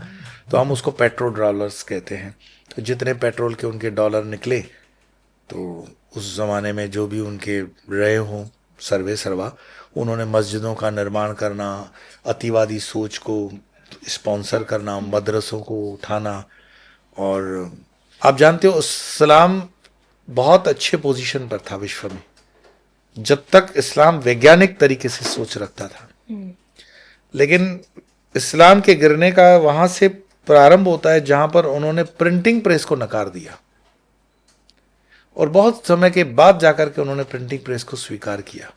तो हम उसको पेट्रोल डॉलर्स कहते हैं। तो जितने पेट्रोल के उनके डॉलर निकले, तो उस ज़माने में जो भी उनके रहे हों सर्वे सर्वा, उन्होंने मस्जिदों का निर्माण करना, अतिवादी सोच को स्पॉन्सर करना, मदरसों को उठाना। और आप जानते हो इस्लाम बहुत अच्छे पोजीशन पर था विश्व में जब तक इस्लाम वैज्ञानिक तरीके से सोच रखता था। लेकिन इस्लाम के गिरने का वहां से प्रारंभ होता है जहां पर उन्होंने प्रिंटिंग प्रेस को नकार दिया, और बहुत समय के बाद जाकर के उन्होंने प्रिंटिंग प्रेस को स्वीकार किया।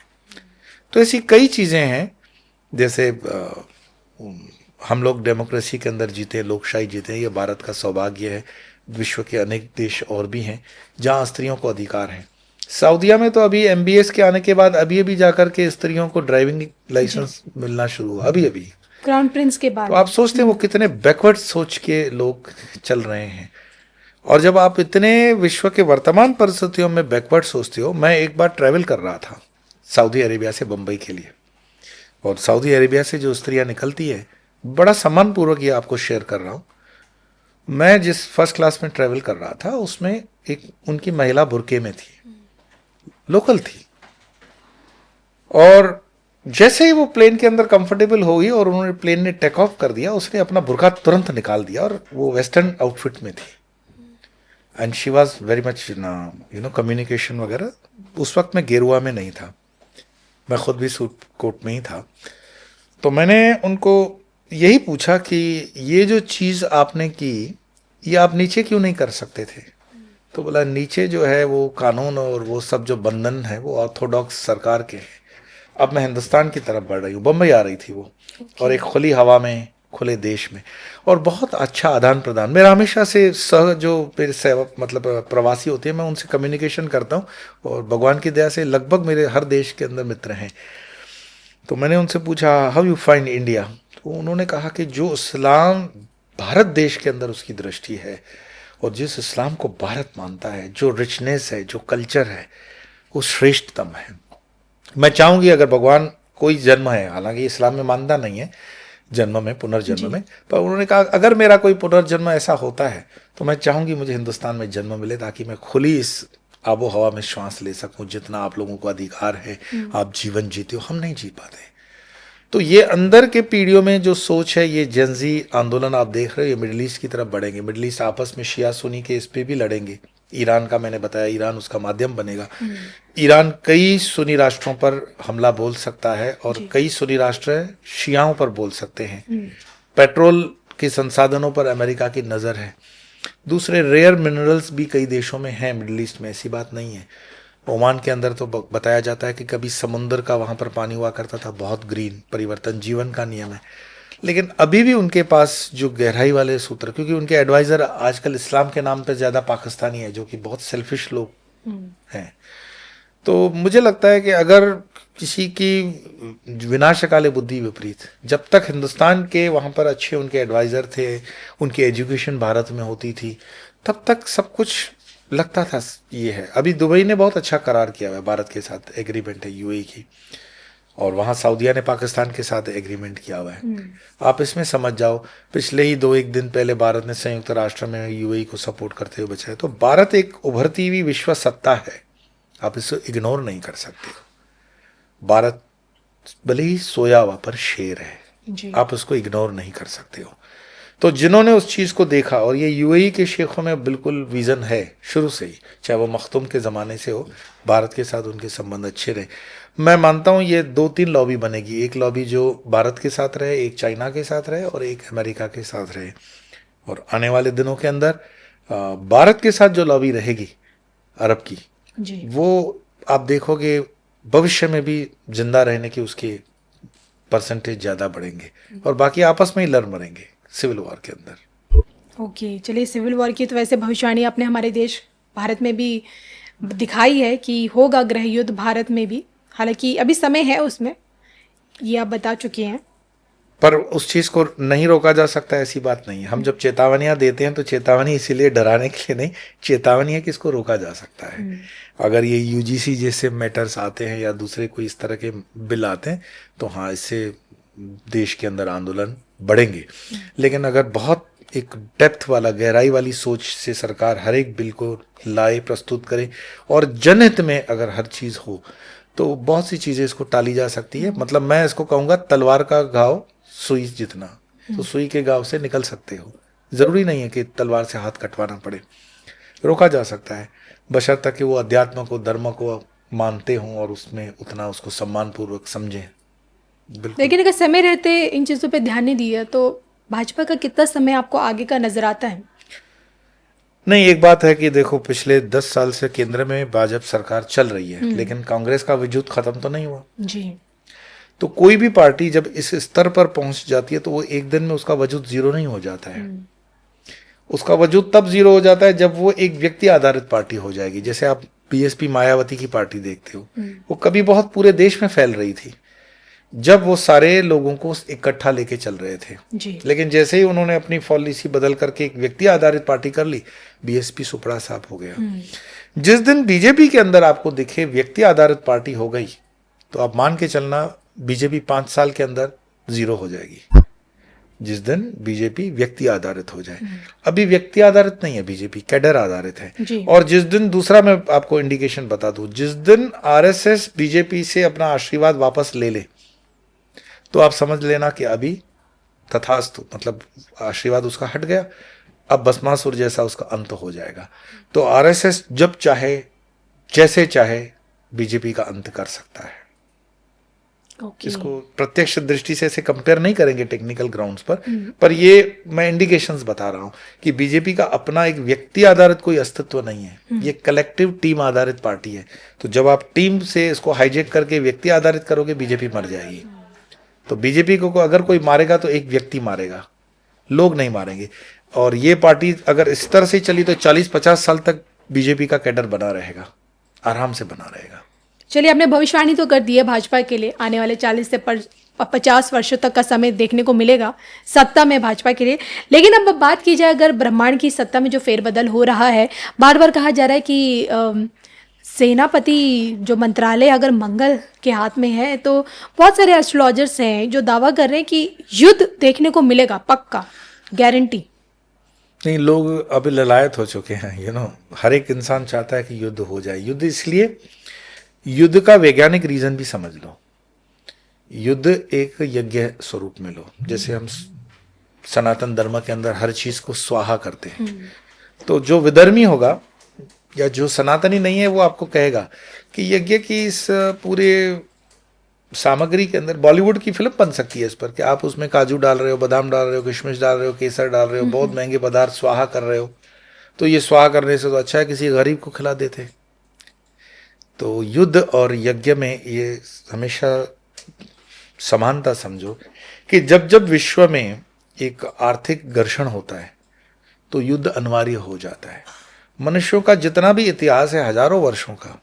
तो ऐसी कई चीजें हैं, जैसे हम लोग डेमोक्रेसी के अंदर जीते, लोकशाही जीते, ये भारत का सौभाग्य है। विश्व के अनेक देश और भी हैं जहां स्त्रियों को अधिकार हैं। सऊदीया में तो अभी एमबीएस के आने के बाद अभी अभी जाकर के स्त्रियों को ड्राइविंग लाइसेंस मिलना शुरू हुआ, अभी अभी क्राउन प्रिंस के बाद। तो आप सोचते हैं वो कितने बैकवर्ड सोच के लोग चल रहे हैं। और जब आप इतने विश्व के वर्तमान परिस्थितियों में बैकवर्ड सोचते हो, मैं एक बार ट्रैवल कर रहा था सऊदी अरेबिया से बम्बई के लिए, और सऊदी अरेबिया से जो स्त्रियां निकलती है, बड़ा सम्मानपूर्वक ये आपको शेयर कर रहा हूँ। मैं जिस फर्स्ट क्लास में ट्रैवल कर रहा था उसमें एक उनकी महिला बुर्के में थी, लोकल थी, और जैसे ही वो प्लेन के अंदर कंफर्टेबल हो गई और उन्होंने प्लेन ने टेक ऑफ कर दिया, उसने अपना बुर्का तुरंत निकाल दिया और वो वेस्टर्न आउटफिट में थी। And she was very much communication वगैरह। उस वक्त मैं गेरुआ में नहीं था, मैं खुद भी सूट कोट में ही था। तो मैंने उनको यही पूछा कि ये जो चीज़ आपने की, ये आप नीचे क्यों नहीं कर सकते थे? तो बोला नीचे जो है वो कानून और वो सब जो बंधन है वो ऑर्थोडॉक्स सरकार के हैं। अब मैं हिंदुस्तान की तरफ बढ़ रही हूँ, बम्बई आ रही थी वो, और एक खुली हवा में, खुले देश में, और बहुत अच्छा आदान प्रदान। मेरा हमेशा से जो मेरे सेवक मतलब प्रवासी होते हैं, मैं उनसे कम्युनिकेशन करता हूँ, और भगवान की दया से लगभग मेरे हर देश के अंदर मित्र हैं। तो मैंने उनसे पूछा हाउ यू फाइंड इंडिया, तो उन्होंने कहा कि जो इस्लाम भारत देश के अंदर उसकी दृष्टि है, और जिस इस्लाम को भारत मानता है, जो रिचनेस है, जो कल्चर है, वो श्रेष्ठतम है। मैं चाहूंगी अगर भगवान कोई जन्म है, हालांकि इस्लाम में मानता नहीं है जन्म में, पुनर्जन्म में, पर उन्होंने कहा अगर मेरा कोई पुनर्जन्म ऐसा होता है तो मैं चाहूंगी मुझे हिंदुस्तान में जन्म मिले, ताकि मैं खुली इस आबो हवा में श्वास ले सकूं, जितना आप लोगों को अधिकार है, आप जीवन जीते हो, हम नहीं जी पाते। तो ये अंदर के पीढ़ियों में जो सोच है, ये जेंजी आंदोलन आप देख रहे हो, ये मिडिल ईस्ट की तरफ बढ़ेंगे। मिडिल ईस्ट आपस में शिया सुनी के इस पे भी लड़ेंगे, ईरान का मैंने बताया, ईरान उसका माध्यम बनेगा। ईरान कई सुन्नी राष्ट्रों पर हमला बोल सकता है और कई सुन्नी राष्ट्र शियाओं पर बोल सकते हैं। पेट्रोल के संसाधनों पर अमेरिका की नज़र है। दूसरे रेयर मिनरल्स भी कई देशों में हैं मिडिल ईस्ट में, ऐसी बात नहीं है। ओमान के अंदर तो बताया जाता है कि कभी समुद्र का वहाँ पर पानी हुआ करता था, बहुत ग्रीन, परिवर्तन जीवन का नियम है। लेकिन अभी भी उनके पास जो गहराई वाले सूत्र, क्योंकि उनके एडवाइज़र आजकल इस्लाम के नाम पर ज़्यादा पाकिस्तानी है, जो कि बहुत सेल्फिश लोग हैं। तो मुझे लगता है कि अगर किसी की विनाशकाले बुद्धि विपरीत, जब तक हिंदुस्तान के वहाँ पर अच्छे उनके एडवाइज़र थे, उनकी एजुकेशन भारत में होती थी, तब तक सब कुछ लगता था ये है। अभी दुबई ने बहुत अच्छा करार किया हुआ है भारत के साथ, एग्रीमेंट है यूएई की, और वहाँ सऊदीया ने पाकिस्तान के साथ एग्रीमेंट किया हुआ है। आप इसमें समझ जाओ, पिछले ही 2-1 दिन पहले भारत ने संयुक्त राष्ट्र में यूएई को सपोर्ट करते हुए बचाया। तो भारत एक उभरती हुई विश्व सत्ता है, आप इसको इग्नोर नहीं कर सकते। भारत भले ही सोया हुआ पर शेर है, आप उसको इग्नोर नहीं कर सकते हो। तो जिन्होंने उस चीज़ को देखा, और ये यूएई के शेखों में बिल्कुल विज़न है शुरू से ही, चाहे वो मखदूम के ज़माने से हो, भारत के साथ उनके संबंध अच्छे रहे। मैं मानता हूँ ये 2-3 लॉबी बनेगी, एक लॉबी जो भारत के साथ रहे, एक चाइना के साथ रहे और एक अमेरिका के साथ रहे। और आने वाले दिनों के अंदर भारत के साथ जो लॉबी रहेगी अरब की, वो आप देखोगे भविष्य में भी जिंदा रहने की उसके परसेंटेज ज़्यादा बढ़ेंगे, और बाकी आपस में ही लड़ मरेंगे सिविल वॉर के अंदर। ओके, चलिए, सिविल वॉर की तो वैसे भविष्यवाणी आपने हमारे देश भारत में भी दिखाई है कि होगा गृह युद्ध भारत में भी, हालांकि अभी समय है उसमें, ये आप बता चुके हैं। पर उस चीज़ को नहीं रोका जा सकता, ऐसी बात नहीं है। हम जब चेतावनियां देते हैं तो चेतावनी इसीलिए डराने के लिए नहीं, चेतावनी है कि इसको रोका जा सकता है। अगर ये यूजीसी जैसे मैटर्स आते हैं या दूसरे कोई इस तरह के बिल आते हैं तो हाँ, इससे देश के अंदर आंदोलन बढ़ेंगे। लेकिन अगर बहुत एक डेप्थ वाला, गहराई वाली सोच से सरकार हर एक बिल को लाए, प्रस्तुत करे, और जनहित में अगर हर चीज़ हो, तो बहुत सी चीज़ें इसको टाली जा सकती है। मतलब मैं इसको कहूँगा, तलवार का घाव सुई जितना, तो सुई के घाव से निकल सकते हो, ज़रूरी नहीं है कि तलवार से हाथ कटवाना पड़े। रोका जा सकता है, बशर्ते कि वो अध्यात्म को, धर्म को मानते हों और उसमें उतना उसको सम्मानपूर्वक समझें। लेकिन अगर समय रहते इन चीज़ों पे ध्यान नहीं दिया तो भाजपा का कितना समय आपको आगे का नजर आता है? नहीं, एक बात है कि देखो, पिछले 10 साल से केंद्र में भाजपा सरकार चल रही है, लेकिन कांग्रेस का वजूद खत्म तो नहीं हुआ जी। तो कोई भी पार्टी जब इस स्तर पर पहुंच जाती है तो वो एक दिन में उसका वजूद जीरो नहीं हो जाता है। उसका वजूद तब जीरो हो जाता है जब वो एक व्यक्ति आधारित पार्टी हो जाएगी। जैसे आप बीएसपी मायावती की पार्टी देखते हो, वो कभी बहुत पूरे देश में फैल रही थी जब वो सारे लोगों को इकट्ठा लेके चल रहे थे जी। लेकिन जैसे ही उन्होंने अपनी पॉलिसी बदल करके एक व्यक्ति आधारित पार्टी कर ली, बीएसपी सुपड़ा साफ हो गया। जिस दिन बीजेपी के अंदर आपको दिखे व्यक्ति आधारित पार्टी हो गई, तो आप मान के चलना बीजेपी 5 साल के अंदर जीरो हो जाएगी। जिस दिन बीजेपी व्यक्ति आधारित हो जाए, अभी व्यक्ति आधारित नहीं है बीजेपी, कैडर आधारित है। और जिस दिन, दूसरा मैं आपको इंडिकेशन बता दूं, जिस दिन आरएसएस बीजेपी से अपना आशीर्वाद वापस ले ले, तो आप समझ लेना कि अभी तथास्तु, मतलब आशीर्वाद उसका हट गया, अब भस्मासुर जैसा उसका अंत हो जाएगा। तो आरएसएस जब चाहे, जैसे चाहे, बीजेपी का अंत कर सकता है। इसको प्रत्यक्ष दृष्टि से ऐसे कंपेयर नहीं करेंगे टेक्निकल ग्राउंड्स पर ये मैं इंडिकेशंस बता रहा हूं कि बीजेपी का अपना एक व्यक्ति आधारित कोई अस्तित्व नहीं है, ये कलेक्टिव टीम आधारित पार्टी है। तो जब आप टीम से इसको हाईजेक करके व्यक्ति आधारित करोगे, बीजेपी मर जाएगी। तो बीजेपी को अगर कोई मारेगा तो एक व्यक्ति मारेगा, लोग नहीं मारेंगे। और ये पार्टी अगर इस तरह से चली तो 40-50 साल तक बीजेपी का कैडर बना रहेगा, आराम से बना रहेगा। चलिए, आपने भविष्यवाणी तो कर दी है भाजपा के लिए, आने वाले 40 से 50 वर्षों तक का समय देखने को मिलेगा सत्ता में भाजपा के लिए। लेकिन अब बात की जाए अगर ब्रह्मांड की सत्ता में जो फेरबदल हो रहा है, बार बार कहा जा रहा है कि सेनापति जो मंत्रालय अगर मंगल के हाथ में है, तो बहुत सारे एस्ट्रोलॉजर्स हैं जो दावा कर रहे हैं कि युद्ध देखने को मिलेगा, पक्का, गारंटी। नहीं, लोग अभी ललायत हो चुके हैं। हर एक इंसान चाहता है कि युद्ध हो जाए। युद्ध इसलिए, युद्ध का वैज्ञानिक रीजन भी समझ लो। युद्ध एक यज्ञ स्वरूप में लो, जैसे हम सनातन धर्म के अंदर हर चीज को स्वाहा करते हैं। तो जो विधर्मी होगा या जो सनातनी नहीं है वो आपको कहेगा कि यज्ञ की इस पूरे सामग्री के अंदर बॉलीवुड की फिल्म बन सकती है इस पर, कि आप उसमें काजू डाल रहे हो, बादाम डाल रहे हो, किशमिश डाल रहे हो, केसर डाल रहे हो, बहुत महंगे पदार्थ स्वाहा कर रहे हो, तो ये स्वाहा करने से तो अच्छा है किसी गरीब को खिला देते। तो युद्ध और यज्ञ में ये हमेशा समानता समझो कि जब जब विश्व में एक आर्थिक घर्षण होता है तो युद्ध अनिवार्य हो जाता है। मनुष्यों का जितना भी इतिहास है हजारों वर्षों का,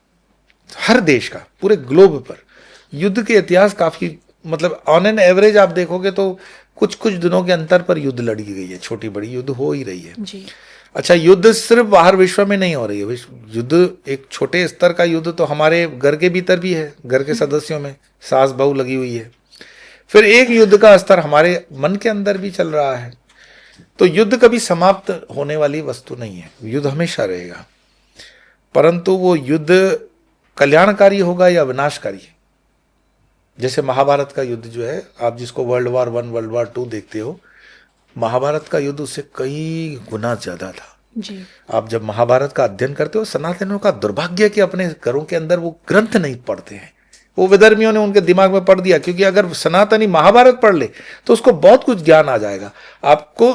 हर देश का, पूरे ग्लोब पर युद्ध के इतिहास काफी, मतलब ऑन एन एवरेज आप देखोगे तो कुछ कुछ दिनों के अंतर पर युद्ध लड़ी गई है, छोटी बड़ी युद्ध हो ही रही है जी। अच्छा, युद्ध सिर्फ बाहर विश्व में नहीं हो रही है, युद्ध एक छोटे स्तर का युद्ध तो हमारे घर के भीतर भी है, घर के सदस्यों में सास बहू लगी हुई है। फिर एक युद्ध का स्तर हमारे मन के अंदर भी चल रहा है। तो युद्ध कभी समाप्त होने वाली वस्तु नहीं है, युद्ध हमेशा रहेगा, परंतु वो युद्ध कल्याणकारी होगा या विनाशकारी। जैसे महाभारत का युद्ध जो है, आप जिसको वर्ल्ड वार 1 वर्ल्ड वार 2 देखते हो, महाभारत का युद्ध उससे कई गुना ज्यादा था जी। आप जब महाभारत का अध्ययन करते हो, सनातनियों का दुर्भाग्य कि अपने घरों के अंदर वो ग्रंथ नहीं पढ़ते हैं, वो विधर्मियों ने उनके दिमाग में पढ़ दिया, क्योंकि अगर सनातनी महाभारत पढ़ ले तो उसको बहुत कुछ ज्ञान आ जाएगा। आपको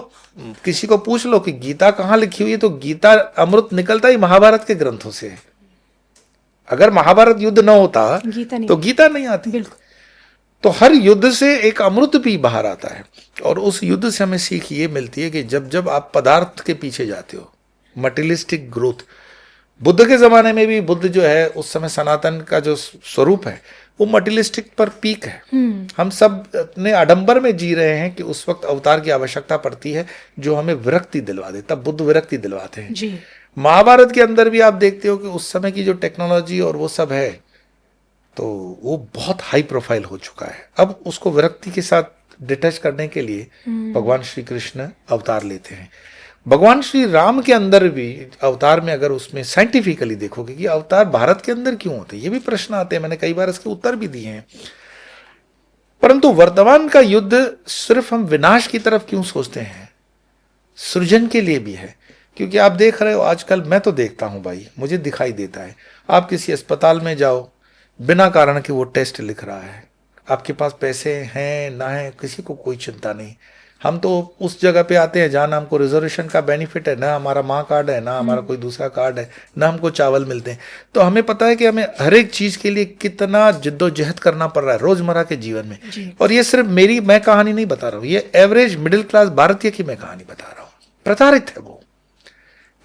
किसी को पूछ लो कि गीता कहाँ लिखी हुई है, तो गीता अमृत निकलता ही महाभारत के ग्रंथों से है। अगर महाभारत युद्ध न होता तो गीता नहीं आती। बिल्कुल। तो हर युद्ध से एक अमृत भी बाहर आता है, और उस युद्ध से हमें सीख ये मिलती है कि जब जब आप पदार्थ के पीछे जाते हो, मटेरियलिस्टिक ग्रोथ, बुद्ध के जमाने में भी, बुद्ध जो है उस समय सनातन का जो स्वरूप है वो मटेरियलिस्टिक पर पीक है। हम सब अपने आडंबर में जी रहे हैं कि उस वक्त अवतार की आवश्यकता पड़ती है जो हमें विरक्ति दिलवा दे, तब बुद्ध विरक्ति दिलवाते हैं जी। महाभारत के अंदर भी आप देखते हो कि उस समय की जो टेक्नोलॉजी और वो सब है, तो वो बहुत हाई प्रोफाइल हो चुका है। अब उसको विरक्ति के साथ डिटैच करने के लिए भगवान श्री कृष्ण अवतार लेते हैं। भगवान श्री राम के अंदर भी अवतार में, अगर उसमें साइंटिफिकली देखोगे कि अवतार भारत के अंदर क्यों होते हैं, ये भी प्रश्न आते हैं, मैंने कई बार इसके उत्तर भी दिए हैं। परंतु वर्तमान का युद्ध सिर्फ हम विनाश की तरफ क्यों सोचते हैं, सृजन के लिए भी है। क्योंकि आप देख रहे हो आजकल, मैं तो देखता हूं भाई, मुझे दिखाई देता है, आप किसी अस्पताल में जाओ, बिना कारण के वो टेस्ट लिख रहा है, आपके पास पैसे हैं ना है किसी को कोई चिंता नहीं। हम तो उस जगह पे आते हैं जहां ना हमको रिजर्वेशन का बेनिफिट है, ना हमारा माँ कार्ड है, ना हमारा कोई दूसरा कार्ड है, ना हमको चावल मिलते हैं। तो हमें पता है कि हमें हर एक चीज के लिए कितना जिद्दोजहद करना पड़ रहा है रोजमर्रा के जीवन में। और ये सिर्फ मैं कहानी नहीं बता रहा हूँ, ये एवरेज मिडिल क्लास भारतीय की मैं कहानी बता रहा हूँ। प्रताड़ित है वो।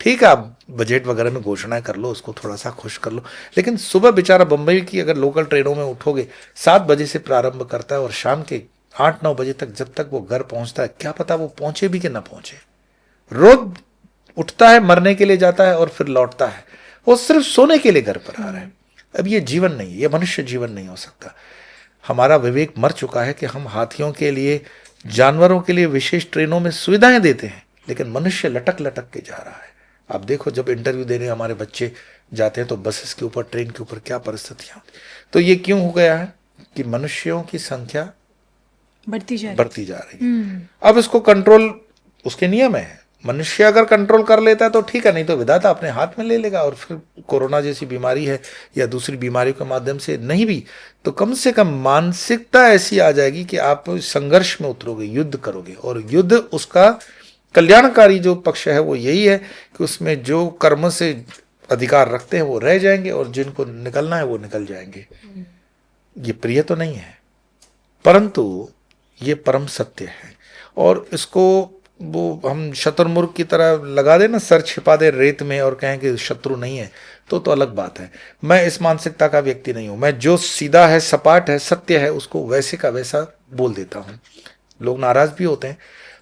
ठीक है, आप बजट वगैरह में घोषणाएं कर लो, उसको थोड़ा सा खुश कर लो, लेकिन सुबह बेचारा बंबई की अगर लोकल ट्रेनों में उठोगे, 7 बजे से प्रारंभ करता है और शाम के 8-9 बजे तक, जब तक वो घर पहुंचता है, क्या पता वो पहुंचे भी कि ना पहुंचे। रोज उठता है, मरने के लिए जाता है और फिर लौटता है, वो सिर्फ सोने के लिए घर पर आ रहा है। अब ये जीवन नहीं, ये मनुष्य जीवन नहीं हो सकता। हमारा विवेक मर चुका है कि हम हाथियों के लिए, जानवरों के लिए विशेष ट्रेनों में सुविधाएं देते हैं, लेकिन मनुष्य लटक लटक के जा रहा है। आप देखो, जब इंटरव्यू देने हमारे बच्चे जाते हैं तो बसेस के ऊपर, ट्रेन के ऊपर क्या परिस्थितियां। तो ये क्यों हो गया है कि मनुष्यों की संख्या बढ़ती जा रही है। अब इसको कंट्रोल, उसके नियम है, मनुष्य अगर कंट्रोल कर लेता है तो ठीक है, नहीं तो विधाता अपने हाथ में ले लेगा। और फिर कोरोना जैसी बीमारी है या दूसरी बीमारियों के माध्यम से नहीं भी, तो कम से कम मानसिकता ऐसी आ जाएगी कि आप संघर्ष में उतरोगे, युद्ध करोगे। और युद्ध, उसका कल्याणकारी जो पक्ष है वो यही है कि उसमें जो कर्म से अधिकार रखते हैं वो रह जाएंगे और जिनको निकलना है वो निकल जाएंगे। ये प्रिय तो नहीं है, परंतु ये परम सत्य है। और इसको वो हम शत्रुमुर्ग की तरह लगा दे ना, सर छिपा दे रेत में और कहें कि शत्रु नहीं है, तो अलग बात है। मैं इस मानसिकता का व्यक्ति नहीं हूं। मैं जो सीधा है, सपाट है, सत्य है, उसको वैसे का वैसा बोल देता हूं। लोग नाराज भी होते हैं,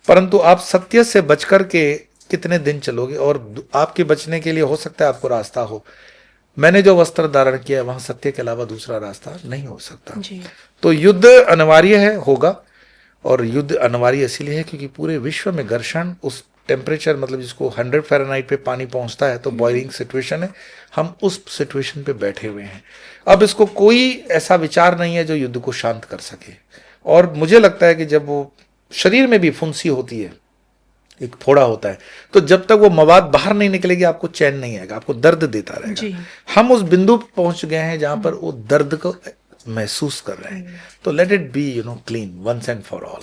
परंतु आप सत्य से बचकर के कितने दिन चलोगे। और आपके बचने के लिए हो सकता है आपको रास्ता हो। मैंने जो वस्त्र धारण किया है वहां सत्य के अलावा दूसरा रास्ता नहीं हो सकता जी। तो युद्ध अनिवार्य है, होगा। और युद्ध अनिवार्य इसलिए है क्योंकि पूरे विश्व में घर्षण, उस टेम्परेचर, मतलब जिसको 100 फ़ारेनहाइट पे पानी पहुंचता है तो बॉइलिंग सिचुएशन है, हम उस सिचुएशन पे बैठे हुए हैं। अब इसको कोई ऐसा विचार नहीं है जो युद्ध को शांत कर सके। और मुझे लगता है कि जब वो शरीर में भी फुंसी होती है एक फोड़ा होता है, तो जब तक वो मवाद बाहर नहीं निकलेगी आपको चैन नहीं आएगा, आपको दर्द देता रहेगा। हम उस बिंदु पर पहुंच गए हैं जहां पर वो दर्द को महसूस कर रहे हैं। तो let it be clean once and for all.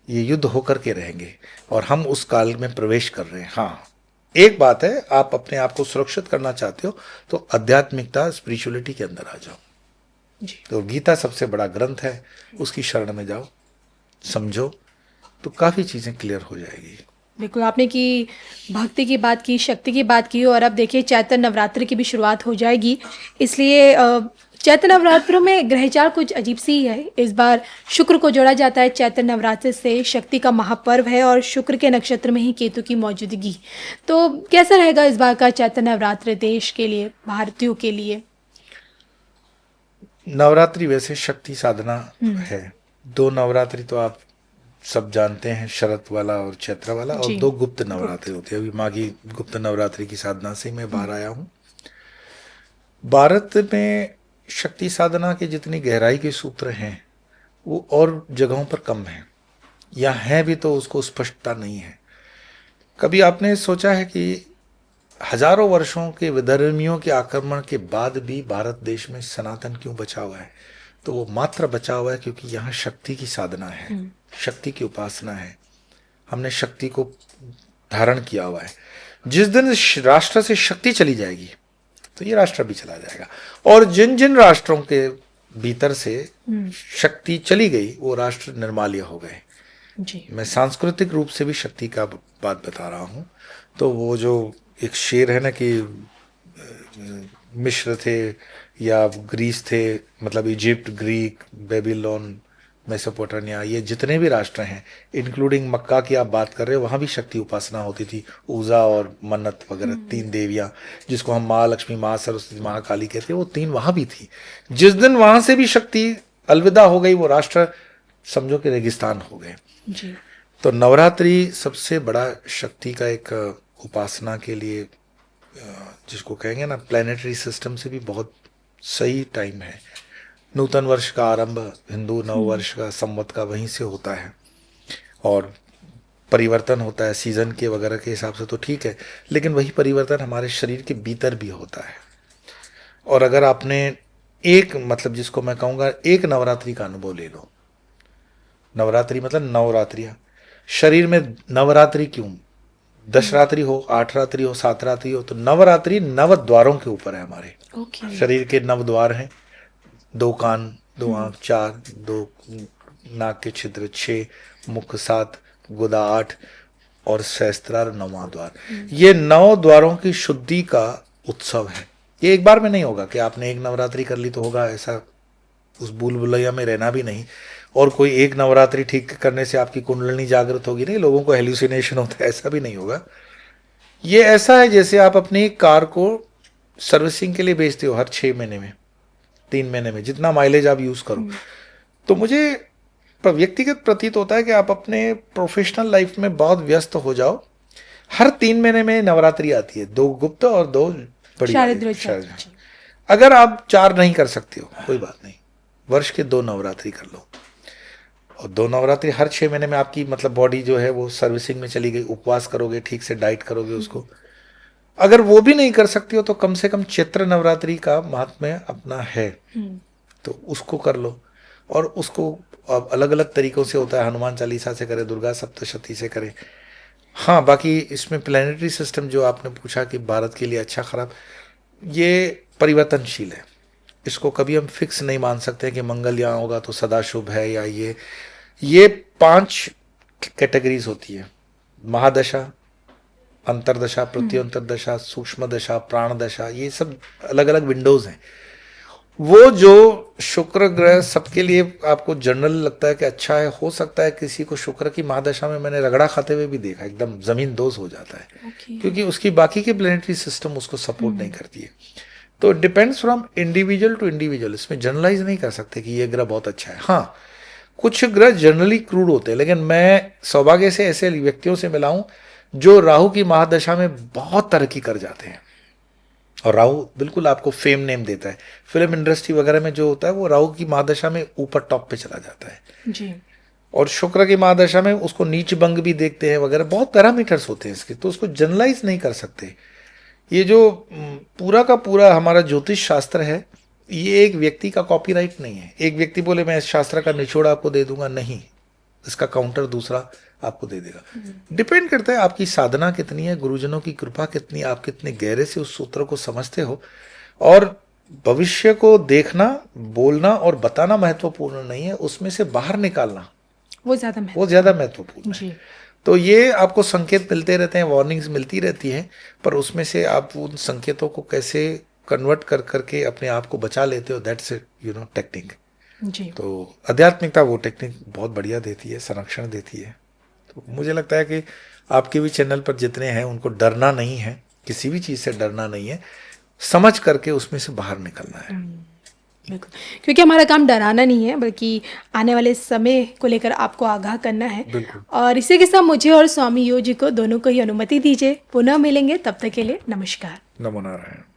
ये युद्ध होकर के रहेंगे और हम उस काल में प्रवेश कर रहे हैं। हाँ, एक बात है, आप अपने आप को सुरक्षित करना चाहते हो तो आध्यात्मिकता, स्पिरिचुअलिटी के अंदर आ जाओ जी। तो गीता सबसे बड़ा ग्रंथ है, उसकी शरण में जाओ, समझो, तो काफी चीजें क्लियर हो जाएगी। बिल्कुल, आपने की भक्ति की बात की, शक्ति की बात की, और अब देखिए चैत्र नवरात्रि की भी शुरुआत हो जाएगी। इसलिए चैत्र नवरात्रों में ग्रहचार कुछ अजीब सी है। इस बार शुक्र को जोड़ा जाता है चैत्र नवरात्रि से। शक्ति का महापर्व है और शुक्र के नक्षत्र में ही केतु की मौजूदगी। तो कैसा रहेगा इस बार का चैत्र नवरात्रि देश के लिए, भारतीयों के लिए? नवरात्रि वैसे शक्ति साधना है। 2 नवरात्रि तो आप सब जानते हैं, शरत वाला और चैत्र वाला, और 2 गुप्त नवरात्रि होते हैं। अभी माँ की गुप्त नवरात्रि की साधना से मैं बाहर आया हूँ। भारत में शक्ति साधना के जितनी गहराई के सूत्र हैं वो और जगहों पर कम है, या है भी तो उसको स्पष्टता नहीं है। कभी आपने सोचा है कि हजारों वर्षों के विधर्मियों के आक्रमण के बाद भी भारत देश में सनातन क्यों बचा हुआ है? तो वो मात्र बचा हुआ है क्योंकि यहाँ शक्ति की साधना है, शक्ति की उपासना है। हमने शक्ति को धारण किया हुआ है। जिस दिन इस राष्ट्र से शक्ति चली जाएगी तो ये राष्ट्र भी चला जाएगा। और जिन जिन राष्ट्रों के भीतर से शक्ति चली गई वो राष्ट्र निर्माल्य हो गए। जी। मैं सांस्कृतिक रूप से भी शक्ति का बात बता रहा हूँ। तो वो जो एक शेर है ना कि मिस्र थे या ग्रीस थे, मतलब इजिप्ट, ग्रीक, बेबीलोन, मेसोपोटामिया, ये जितने भी राष्ट्र हैं, इंक्लूडिंग मक्का की आप बात कर रहे हो, वहाँ भी शक्ति उपासना होती थी। ऊजा और मन्नत वगैरह 3 देवियाँ, जिसको हम माँ लक्ष्मी, माँ सरस्वती, माँ काली कहते हैं, वो 3 वहाँ भी थी। जिस दिन वहाँ से भी शक्ति अलविदा हो गई वो राष्ट्र समझो कि रेगिस्तान हो गए। जी। तो नवरात्रि सबसे बड़ा शक्ति का एक उपासना के लिए, जिसको कहेंगे ना प्लैनेटरी सिस्टम से भी बहुत सही टाइम है। नूतन वर्ष का आरंभ, हिंदू नव वर्ष का, संवत का वहीं से होता है, और परिवर्तन होता है सीजन के वगैरह के हिसाब से, तो ठीक है, लेकिन वही परिवर्तन हमारे शरीर के भीतर भी होता है। और अगर आपने एक, मतलब जिसको मैं कहूँगा एक नवरात्रि का अनुभव ले लो, नवरात्रि मतलब नवरात्रियाँ, शरीर में नवरात्रि क्यों? 10 रात्रि हो, 8 रात्रि हो, 7 रात्रि हो, तो नवरात्रि 9 द्वारों के ऊपर है हमारे। शरीर के 9 द्वार हैं, 2 कान, 2 आंख, 4, 2 नाक के छिद्र, 6 मुख, 7 गुदा, 8 और सहस्त्रार 9वां द्वार। ये 9 द्वारों की शुद्धि का उत्सव है। ये एक बार में नहीं होगा कि आपने एक नवरात्रि कर ली तो होगा, ऐसा उस भूल भुलैया में रहना भी नहीं। और कोई एक नवरात्रि ठीक करने से आपकी कुंडलिनी जागृत होगी नहीं, लोगों को हेल्यूसिनेशन होता है, ऐसा भी नहीं होगा। ये ऐसा है जैसे आप अपनी कार को सर्विसिंग के लिए भेजते हो हर 6 महीने में, 3 महीने में, जितना माइलेज आप यूज करो। तो मुझे व्यक्तिगत प्रतीत होता है कि आप अपने प्रोफेशनल लाइफ में बहुत व्यस्त हो जाओ, हर 3 महीने में नवरात्रि आती है, 2 गुप्त और 2 बड़ी। अगर आप 4 नहीं कर सकते हो कोई बात नहीं, वर्ष के 2 नवरात्रि कर लो। और 2 नवरात्रि हर 6 महीने में आपकी मतलब बॉडी जो है वो सर्विसिंग में चली गई, उपवास करोगे, ठीक से डाइट करोगे उसको। अगर वो भी नहीं कर सकती हो तो कम से कम चैत्र नवरात्रि का महात्म्य अपना है, तो उसको कर लो। और उसको अब अलग अलग तरीकों से होता है, हनुमान चालीसा से करे, दुर्गा सप्तशती से करे। हाँ, बाकी इसमें प्लानिटरी सिस्टम जो आपने पूछा कि भारत के लिए अच्छा खराब, ये परिवर्तनशील है। इसको कभी हम फिक्स नहीं मान सकते कि मंगल यहाँ होगा तो सदा शुभ है, या ये 5 कैटेगरीज होती है: महादशा, अंतरदशा, प्रत्युंतरदशा, सूक्ष्म दशा, प्राण दशा, ये सब अलग अलग विंडोज हैं। वो जो शुक्र ग्रह सबके लिए आपको जनरल लगता है कि अच्छा है, हो सकता है किसी को शुक्र की महादशा में, मैंने रगड़ा खाते हुए भी देखा, एकदम जमीन दोज हो जाता है, क्योंकि उसकी बाकी की प्लेनेटरी सिस्टम उसको सपोर्ट नहीं करती है। तो depends from individual to individual, इसमें जनरलाइज नहीं कर सकते कि ये ग्रह बहुत अच्छा है। हाँ, कुछ ग्रह जनरली क्रूड होते हैं, लेकिन मैं सौभाग्य से ऐसे व्यक्तियों से मिला हूं जो राहु की महादशा में बहुत तरक्की कर जाते हैं। और राहु बिल्कुल आपको फेम नेम देता है, फिल्म इंडस्ट्री वगैरह में जो होता है वो राहु की महादशा में ऊपर टॉप पे चला जाता है। जी। और शुक्र की महादशा में उसको नीच भंग भी देखते हैं वगैरह, बहुत पैरामीटर्स होते हैं इसके, तो उसको जनरलाइज नहीं कर सकते। ये जो पूरा का पूरा हमारा ज्योतिष शास्त्र है, ये एक व्यक्ति का कॉपीराइट नहीं है। एक व्यक्ति बोले मैं इस शास्त्र का निचोड़ आपको दे दूंगा, नहीं, इसका काउंटर दूसरा आपको दे देगा। डिपेंड करता है आपकी साधना कितनी है, गुरुजनों की कृपा कितनी, आप कितने गहरे से उस सूत्र को समझते हो। और भविष्य को देखना, बोलना और बताना महत्वपूर्ण नहीं है, उसमें से बाहर निकालना वो ज्यादा वो ज्यादा महत्वपूर्ण है। जी। तो ये आपको संकेत मिलते रहते हैं, वार्निंग्स मिलती रहती हैं, पर उसमें से आप उन संकेतों को कैसे कन्वर्ट कर करके अपने आप को बचा लेते हो, दैट्स टेक्निक। जी। तो आध्यात्मिकता वो टेक्निक बहुत बढ़िया देती है, संरक्षण देती है। तो मुझे लगता है कि आपके भी चैनल पर जितने हैं उनको डरना नहीं है, किसी भी चीज़ से डरना नहीं है, समझ करके उसमें से बाहर निकलना है। बिल्कुल, क्योंकि हमारा काम डराना नहीं है बल्कि आने वाले समय को लेकर आपको आगाह करना है। बिल्कुल। और इसी के साथ मुझे और स्वामी यो जी को दोनों को ही अनुमति दीजिए। पुनः मिलेंगे, तब तक के लिए नमस्कार। नमो नारायण।